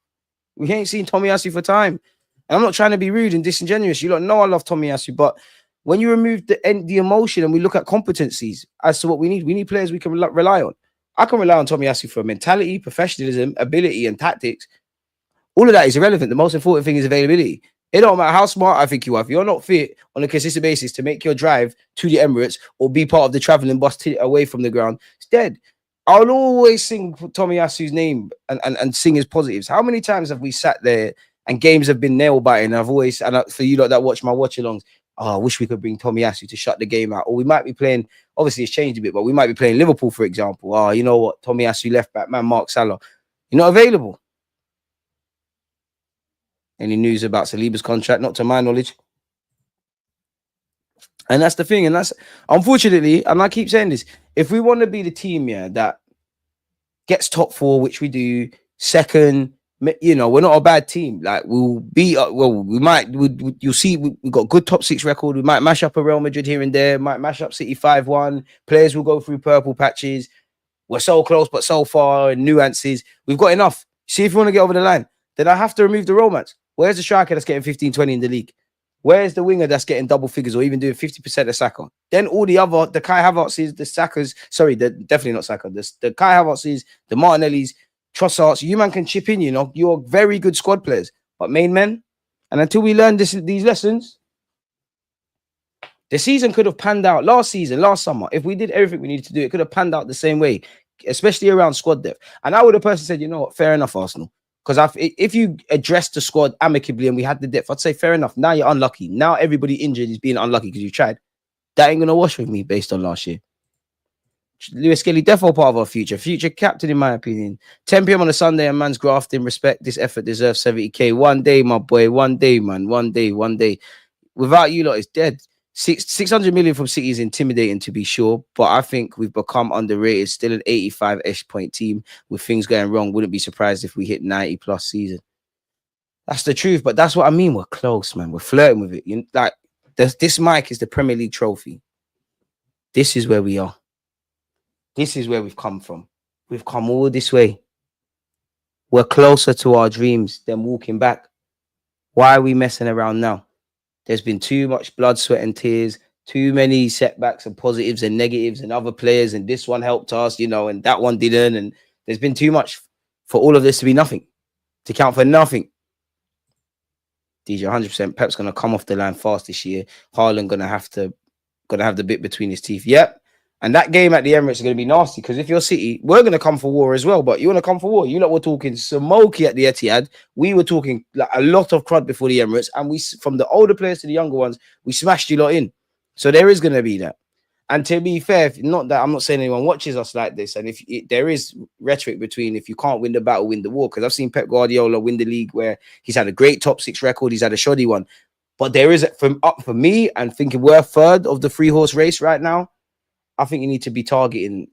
We ain't seen Tomiyasu for time. And I'm not trying to be rude and disingenuous. You don't know I love Tomiyasu, but when you remove the emotion and we look at competencies as to what we need players we can rely on. I can rely on Tomiyasu for mentality, professionalism, ability, and tactics. All of that is irrelevant. The most important thing is availability. It don't matter how smart I think you are. If you're not fit on a consistent basis to make your drive to the Emirates or be part of the traveling bus away from the ground, it's dead. I'll always sing Tomiyasu's name and sing his positives. How many times have we sat there and games have been nail biting? I've always, for you lot that watch my watch alongs, I wish we could bring Tomiyasu to shut the game out. Or we might be playing, obviously it's changed a bit, but we might be playing Liverpool, for example. You know what? Tomiyasu left back, man, Mark Salah. You're not available. Any news about Saliba's contract? Not to my knowledge. And that's the thing. And that's, unfortunately, and I keep saying this, if we want to be the team, that gets top four, which we do, second, you know, we're not a bad team. Like, we'll be, you'll see, we've got a good top six record. We might mash up a Real Madrid here and there, might mash up City 5-1. Players will go through purple patches. We're so close, but so far, nuances. We've got enough. See, if you want to get over the line, then I have to remove the romance. Where's the striker that's getting 15-20 in the league? Where's the winger that's getting double figures or even doing 50% of Saka? Then all the other, the Kai Havertz's, the Sakas, definitely not Saka, the Kai Havertz's, the Martinelli's, Trossards, you man can chip in, you know. You're very good squad players, but main men. And until we learn these lessons, the season could have panned out last summer. If we did everything we needed to do, it could have panned out the same way, especially around squad depth. And I would have personally said, you know what, fair enough, Arsenal. Because if you address the squad amicably and we had the depth, I'd say fair enough. Now you're unlucky. Now everybody injured is being unlucky because you tried. That ain't going to wash with me based on last year. Lewis-Skelly, definitely part of our future captain, in my opinion. 10 p.m. on a Sunday, and man's grafting. Respect, this effort deserves 70k. One day, my boy. One day, man. One day. Without you lot, it's dead. 600 million from City is intimidating, to be sure, but I think we've become underrated. Still an 85-ish point team with things going wrong. Wouldn't be surprised if we hit 90 plus season. That's the truth, but that's what I mean. We're close, man. We're flirting with it. Like, this mic is the Premier League trophy. This is where we are. This is where we've come from. We've come all this way. We're closer to our dreams than walking back. Why are we messing around now? There's been too much blood, sweat, and tears. Too many setbacks and positives and negatives and other players, and this one helped us, and that one didn't. And there's been too much for all of this to be nothing, to count for nothing. DJ, 100%. Pep's gonna come off the line fast this year. Haaland gonna have the bit between his teeth. Yep. And that game at the Emirates is going to be nasty because if you're City, we're going to come for war as well. But you want to come for war? You know, we're talking smoky at the Etihad. We were talking like a lot of crud before the Emirates, and we, from the older players to the younger ones, we smashed you lot in. So there is going to be that. And to be fair, not that I'm not saying anyone watches us like this, and there is rhetoric between if you can't win the battle, win the war. Because I've seen Pep Guardiola win the league where he's had a great top 6 record, he's had a shoddy one. But there is up for me, and thinking we're third of the 3-horse race right now. I think you need to be targeting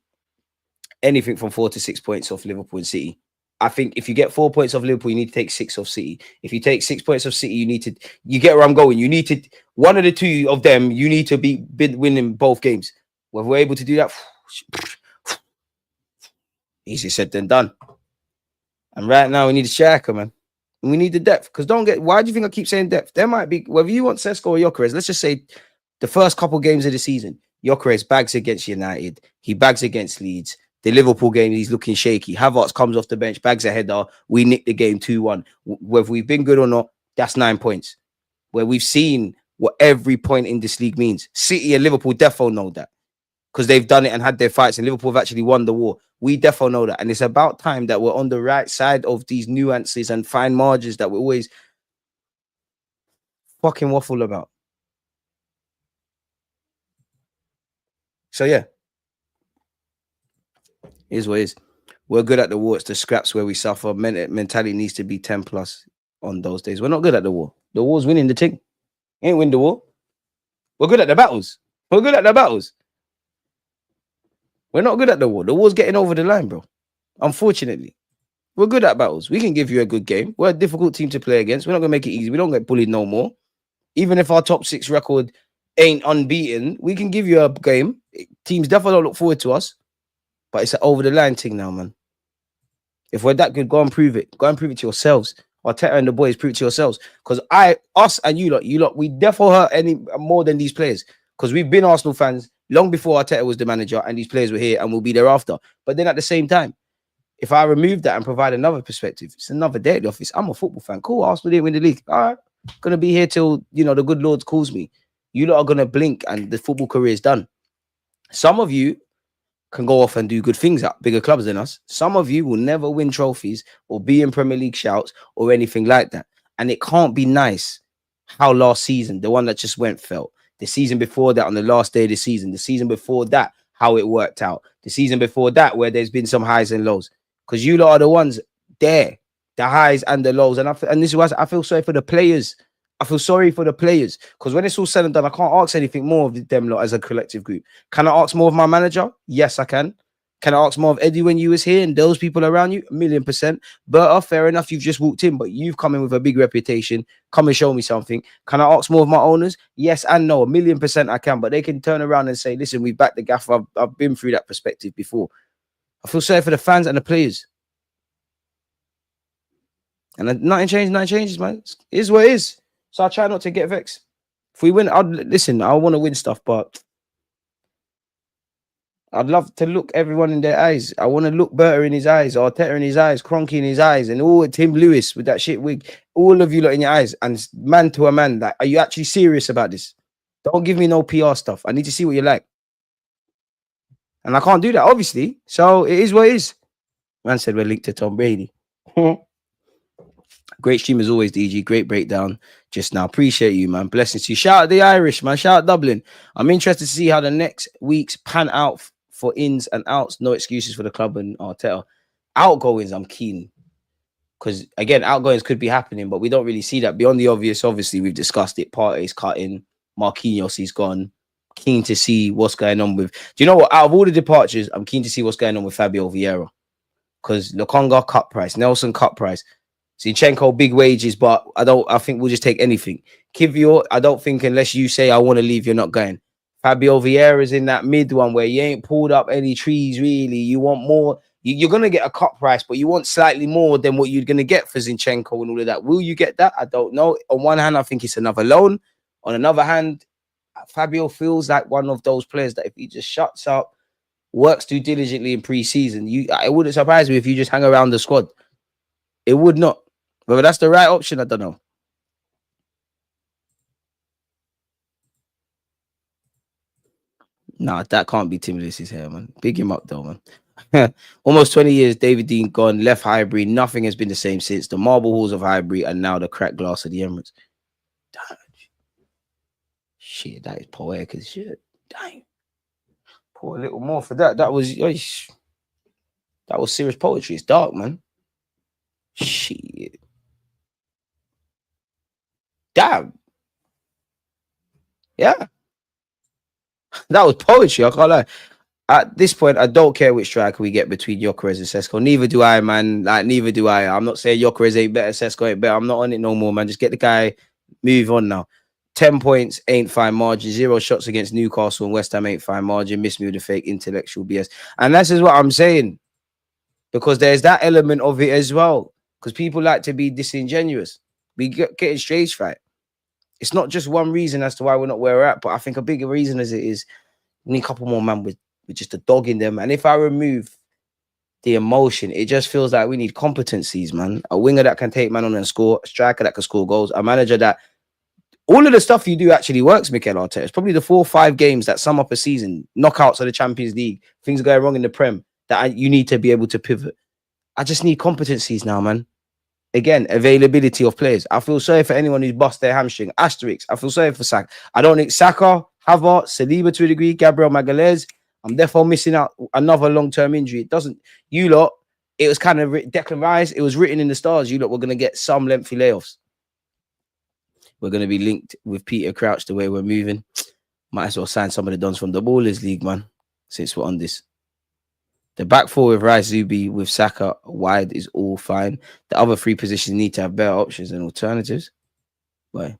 anything from 4 to 6 points off Liverpool and City. I think if you get 4 points off Liverpool, you need to take 6 off City. If you take 6 points off City, you get where I'm going. You need to, one of the two of them, you need to be winning both games. Whether we're able to do that, easier said than done. And right now, we need a striker, man. And we need the depth. Because why do you think I keep saying depth? There might be, whether you want Sesko or Gyokeres, let's just say the first couple games of the season, Gyokeres bags against United. He bags against Leeds. The Liverpool game, he's looking shaky. Havertz comes off the bench, bags a header. We nick the game 2-1. Whether we've been good or not, that's 9 points. Where we've seen what every point in this league means. City and Liverpool defo know that because they've done it and had their fights, and Liverpool have actually won the war. We defo know that. And it's about time that we're on the right side of these nuances and fine margins that we always fucking waffle about. So, yeah. Here's what it is. We're good at the war. It's the scraps where we suffer. Mentality needs to be 10 plus on those days. We're not good at the war. The war's winning the thing. Ain't win the war. We're good at the battles. We're good at the battles. We're not good at the war. The war's getting over the line, bro. Unfortunately. We're good at battles. We can give you a good game. We're a difficult team to play against. We're not going to make it easy. We don't get bullied no more. Even if our top 6 record ain't unbeaten, we can give you a game. Teams definitely don't look forward to us. But it's an over-the-line thing now, man. If we're that good, go and prove it. Go and prove it to yourselves. Arteta and the boys, prove it to yourselves. Because us and you lot, we definitely hurt any more than these players. Because we've been Arsenal fans long before Arteta was the manager and these players were here and will be there after. But then at the same time, if I remove that and provide another perspective, it's another day at the office. I'm a football fan. Cool, Arsenal didn't win the league. All right. Going to be here till, the good Lord calls me. You lot are going to blink and the football career is done. Some of you can go off and do good things at bigger clubs than us. Some of you will never win trophies or be in Premier League shouts or anything like that. And it can't be nice how last season, the one that just went, felt. The season before that, on the last day of the season before that, how it worked out. The season before that, where there's been some highs and lows. Because you lot are the ones there, the highs and the lows. And this is why I feel sorry for the players. I feel sorry for the players because when it's all said and done, I can't ask anything more of them lot as a collective group. Can I ask more of my manager? Yes, I can. Can I ask more of Edu when you was here and those people around you? 1,000,000%. Berta, fair enough, you've just walked in, but you've come in with a big reputation. Come and show me something. Can I ask more of my owners? Yes and no. 1,000,000% I can, but they can turn around and say, listen, we backed the gaffer. I've been through that perspective before. I feel sorry for the fans and the players. And nothing changes, man. It is what it is. So I try not to get vexed. If we win, listen, I want to win stuff, but I'd love to look everyone in their eyes. I want to look Berta in his eyes, Arteta in his eyes, Kroenke in his eyes, and all Tim Lewis with that shit wig. All of you lot in your eyes, and man to a man, like, are you actually serious about this? Don't give me no PR stuff. I need to see what you like. And I can't do that, obviously. So it is what it is. Man said we're linked to Tom Brady. Great stream as always, DG. Great breakdown just now. Appreciate you, man. Blessings to you. Shout out the Irish, man. Shout out Dublin. I'm interested to see how the next weeks pan out for ins and outs. No excuses for the club and Arteta. Outgoings, I'm keen. Because, again, outgoings could be happening, but we don't really see that. Beyond the obvious, obviously, we've discussed it. Partey's cutting. Marquinhos, he's gone. Keen to see what's going on with... Do you know what? Out of all the departures, I'm keen to see what's going on with Fabio Vieira. Because Lokonga, cut price. Nelson, cut price. Zinchenko, big wages, but I think we'll just take anything. Kivior, I don't think unless you say I want to leave, you're not going. Fabio Vieira's in that mid one where you ain't pulled up any trees, really. You want more. You're going to get a cut price, but you want slightly more than what you're going to get for Zinchenko and all of that. Will you get that? I don't know. On one hand, I think it's another loan. On another hand, Fabio feels like one of those players that if he just shuts up, works too diligently in pre-season, it wouldn't surprise me if you just hang around the squad. It would not. Whether that's the right option, I don't know. Nah, that can't be Tim Lewis's hair, man. Big him up though, man. Almost 20 years, David Dean gone, left Highbury. Nothing has been the same since. The marble halls of Highbury and now the cracked glass of the Emirates. Damn. Shit, that is poetic as shit. Damn. Pour a little more for that. That was serious poetry. It's dark, man. Shit. Damn. Yeah. That was poetry. I can't lie. At this point, I don't care which striker we get between Gyokeres and Sesko. Neither do I, man. Like, neither do I. I'm not saying Gyokeres ain't better, Sesko ain't better. I'm not on it no more, man. Just get the guy. Move on now. 10 points ain't fine margin. 0 shots against Newcastle and West Ham ain't fine margin. Miss me with the fake intellectual BS. And that's just what I'm saying. Because there's that element of it as well. Because people like to be disingenuous. We get in stage fright. It's not just one reason as to why we're not where we're at, but I think a bigger reason as it is we need a couple more men with just a dog in them. And if I remove the emotion, it just feels like we need competencies, man. A winger that can take man on and score, a striker that can score goals, a manager that all of the stuff you do actually works, Mikel Arteta. It's probably the 4 or 5 games that sum up a season, knockouts of the Champions League, things are going wrong in the Prem, that you need to be able to pivot. I just need competencies now, man. Again, availability of players. I feel sorry for anyone who's bust their hamstring. Asterix. I feel sorry for Saka. I don't think Saka, Havertz, Saliba to a degree, Gabriel Magalhaes. I'm therefore missing out another long-term injury. It doesn't, you lot, it was kind of Declan Rice. It was written in the stars. You lot were going to get some lengthy layoffs. We're going to be linked with Peter Crouch the way we're moving. Might as well sign some of the dons from the Ballers League, man, since we're on this. The back four with Rice, Zubi, with Saka wide is all fine. The other 3 positions need to have better options and alternatives. But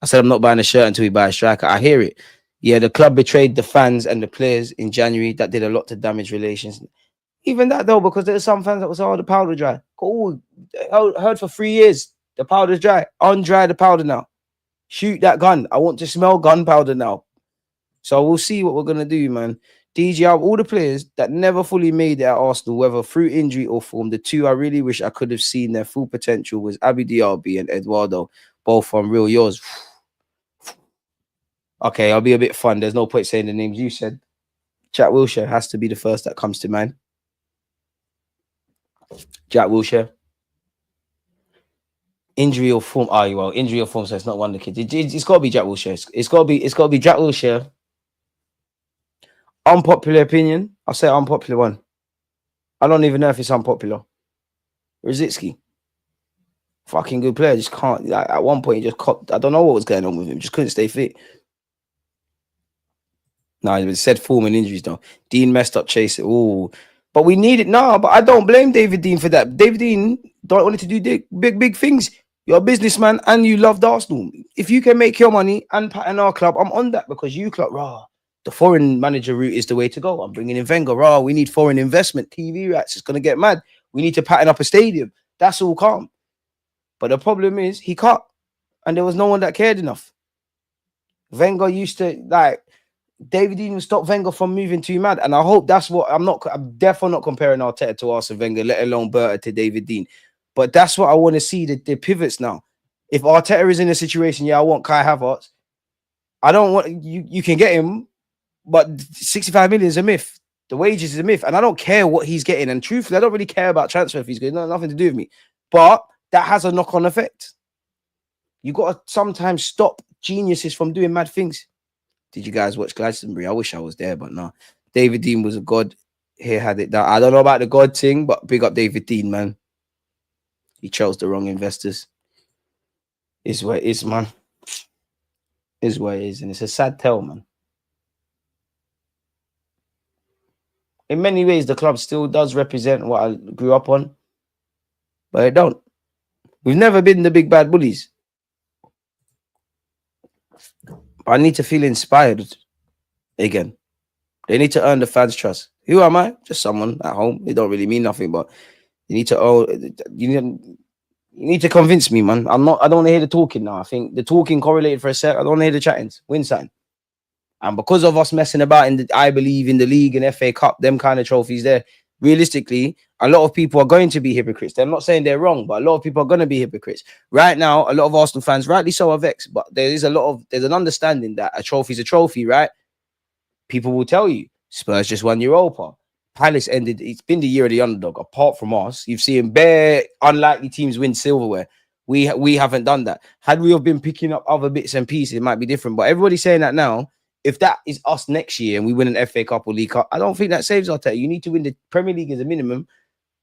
I said I'm not buying a shirt until we buy a striker. I hear it. Yeah, the club betrayed the fans and the players in January. That did a lot to damage relations. Even that, though, because there were some fans that was, oh, the powder dry. Cool. Heard for 3 years. The powder's dry. Undry the powder now. Shoot that gun. I want to smell gunpowder now. So we'll see what we're going to do, man. DG, out of all the players that never fully made it at Arsenal, whether through injury or form, the 2 I really wish I could have seen their full potential was Abi Diaby and Eduardo, both from Real Yours. Okay, I'll be a bit fun. There's no point saying the names you said. Jack Wilshere has to be the first that comes to mind. Jack Wilshere. Injury or form. Oh, well, injury or form, so it's not one of the kids. It's got to be Jack Wilshere. It's got to be Jack Wilshere. Unpopular opinion. I'll say unpopular one. I don't even know if it's unpopular. Rosicki. Fucking good player. Just can't. Like, at one point, he just caught. I don't know what was going on with him. Just couldn't stay fit. No, it said form and injuries though. Dean messed up chasing. Oh, but we need it now. But I don't blame David Dean for that. David Dean don't want to do big things. You're a businessman and you loved Arsenal. If you can make your money and pattern our club, I'm on that because you club raw. The foreign manager route is the way to go. I'm bringing in Wenger. Raw. We need foreign investment. TV rights. It's gonna get mad. We need to pattern up a stadium. That's all calm. But the problem is he cut, and there was no one that cared enough. Wenger used to like. David Dean stopped Wenger from moving too mad, and I hope that's what I'm definitely not comparing Arteta to Arsene Wenger, let alone Berta to David Dean. But that's what I want to see, the pivots now. If Arteta is in a situation, yeah, I want Kai Havertz. I don't want you can get him, but 65 million is a myth. The wages is a myth, and I don't care what he's getting. And truthfully, I don't really care about transfer fees because nothing to do with me. But that has a knock-on effect. You got to sometimes stop geniuses from doing mad things. Did you guys watch Glastonbury? I wish I was there, but no. David Dean was a god. Here had it down. I don't know about the god thing, but big up David Dean, man. He chose the wrong investors. Is what it is, man. Is what it is. And it's a sad tale, man. In many ways, the club still does represent what I grew up on, but it don't. We've never been the big bad bullies. I need to feel inspired again. They need to earn the fans' trust. Who am I? Just someone at home. It don't really mean nothing, but you need to you need to convince me, man. I don't want to hear the talking now. I think the talking correlated for a sec. I don't want to hear the chattings. Win sign. And because of us messing about I believe in the league and FA Cup, them kind of trophies there, realistically, a lot of people are going to be hypocrites. They're not saying they're wrong, but a lot of people are going to be hypocrites. Right now, a lot of Arsenal fans, rightly so, are vexed, but there's an understanding that a trophy's a trophy, right? People will tell you, Spurs just won Europa. Palace ended, it's been the year of the underdog. Apart from us, you've seen bare unlikely teams win silverware. We haven't done that. Had we have been picking up other bits and pieces, it might be different. But everybody's saying that now. If that is us next year and we win an FA Cup or League Cup, I don't think that saves Arteta. You need to win the Premier League as a minimum.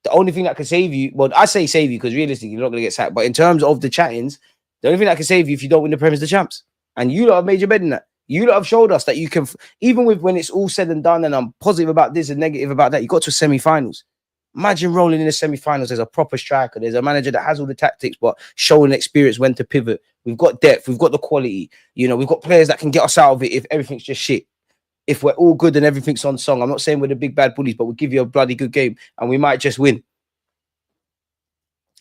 The only thing that can save you, well, I say save you because realistically, you're not going to get sacked. But in terms of the chattings, the only thing that can save you if you don't win the Premier is the champs. And you lot have made your bed in that. You lot have showed us that you can, even with when it's all said and done, and I'm positive about this and negative about that, you got to semi-finals. Imagine rolling in the semi-finals. There's a proper striker. There's a manager that has all the tactics, but showing experience when to pivot. We've got depth. We've got the quality. You know, we've got players that can get us out of it if everything's just shit. If we're all good and everything's on song. I'm not saying we're the big bad bullies, but we'll give you a bloody good game and we might just win.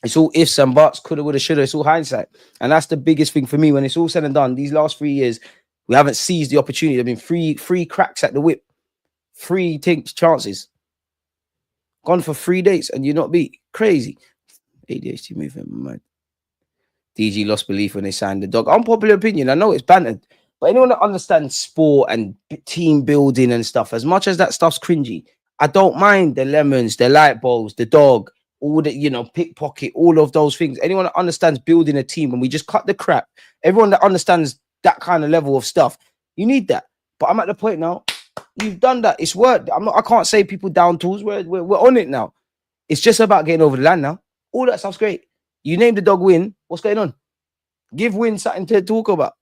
It's all ifs and buts, coulda, woulda, shoulda. It's all hindsight. And that's the biggest thing for me. When it's all said and done, these last 3 years, we haven't seized the opportunity. There have been three cracks at the whip. 3 chances. Gone for 3 dates and you're not beat. Crazy. ADHD movement, man. DG lost belief when they signed the dog. Unpopular opinion. I know it's bantered. But anyone that understands sport and team building and stuff, as much as that stuff's cringy, I don't mind the lemons, the light bulbs, the dog, all the, you know, pickpocket, all of those things. Anyone that understands building a team, when we just cut the crap, everyone that understands that kind of level of stuff, you need that. But I'm at the point now, you've done that. It's worked. I can't say people down tools. We're on it now. It's just about getting over the line now. All that stuff's great. You named the dog Win. What's going on? Give Win something to talk about.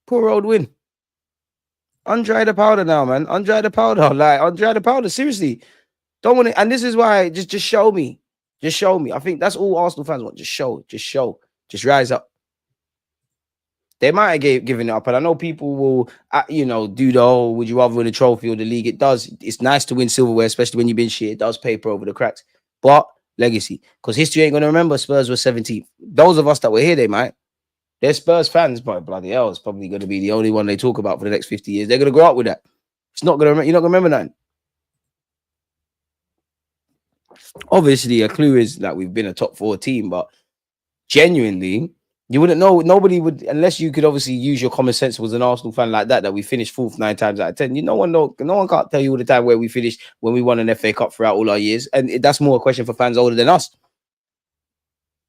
Poor old Win. Undry the powder now, man. Undry the powder. Like, undry the powder. Seriously. Don't want it. And this is why, just show me. Just show me. I think that's all Arsenal fans want. Just show. Just show. Just rise up. They might have given it up. And I know people will, you know, do the whole, would you rather win a trophy or the league? It does. It's nice to win silverware, especially when you've been shit. It does paper over the cracks. But legacy. Because history ain't going to remember Spurs were 17th. Those of us that were here, they might. They're Spurs fans, but bloody hell, it's probably going to be the only one they talk about for the next 50 years. They're going to grow up with that. It's not going to, you're not going to remember that. Obviously, a clue is that we've been a top 4 team, but genuinely, you wouldn't know. Nobody would, unless you could obviously use your common sense. Was an Arsenal fan like that we finished 4th 9 times out of 10. No one can't tell you all the time where we finished when we won an FA Cup throughout all our years, and that's more a question for fans older than us.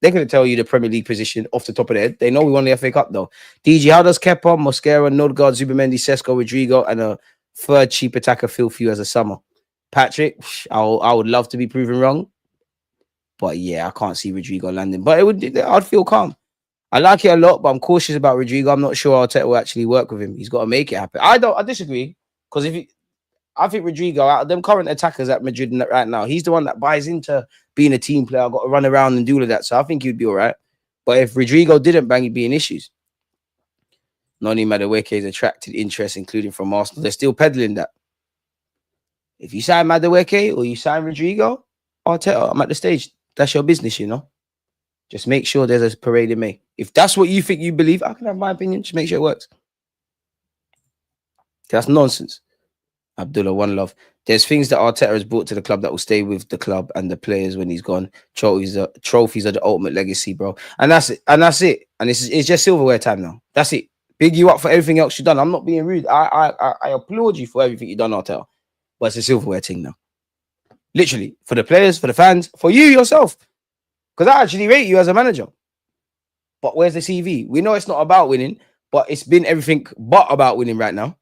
They couldn't tell you the Premier League position off the top of their head. They know we won the FA Cup though. DG, how does Kepa, Mosquera, Nodgaard, Zubimendi, Sesko, Rodrigo, and a 3rd cheap attacker feel for you as a summer? Patrick, I would love to be proven wrong, but yeah, I can't see Rodrigo landing. But I'd feel calm. I like it a lot, but I'm cautious about Rodrigo. I'm not sure Arteta will actually work with him. He's got to make it happen. I disagree, because I think Rodrigo, out of them current attackers at Madrid right now, he's the one that buys into being a team player. I've got to run around and do all of that. So I think he'd be all right. But if Rodrigo didn't bang, he'd be in issues. Noni Madueke has attracted interest, including from Arsenal. They're still peddling that. If you sign Madueke or you sign Rodrigo, Arteta, I'm at the stage. That's your business, you know. Just make sure there's a parade in May. If that's what you think you believe, I can have my opinion. Just make sure it works. That's nonsense. Abdullah, one love. There's things that Arteta has brought to the club that will stay with the club and the players when he's gone. Trophies are the ultimate legacy, bro. And that's it. And it's just silverware time now. That's it. Big you up for everything else you've done. I'm not being rude. I applaud you for everything you've done, Arteta. But it's a silverware thing now. Literally. For the players, for the fans, for you yourself. Because I actually rate you as a manager. But where's the CV? We know it's not about winning, but it's been everything but about winning right now.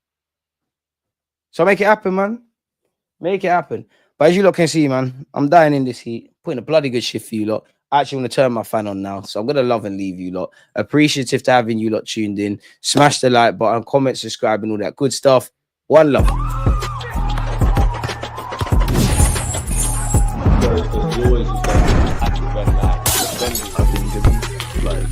So make it happen, man. Make it happen. But as you lot can see, man, I'm dying in this heat. Putting a bloody good shift for you lot. I actually want to turn my fan on now. So I'm going to love and leave you lot. Appreciative to having you lot tuned in. Smash the like button, comment, subscribe, and all that good stuff. One love. Like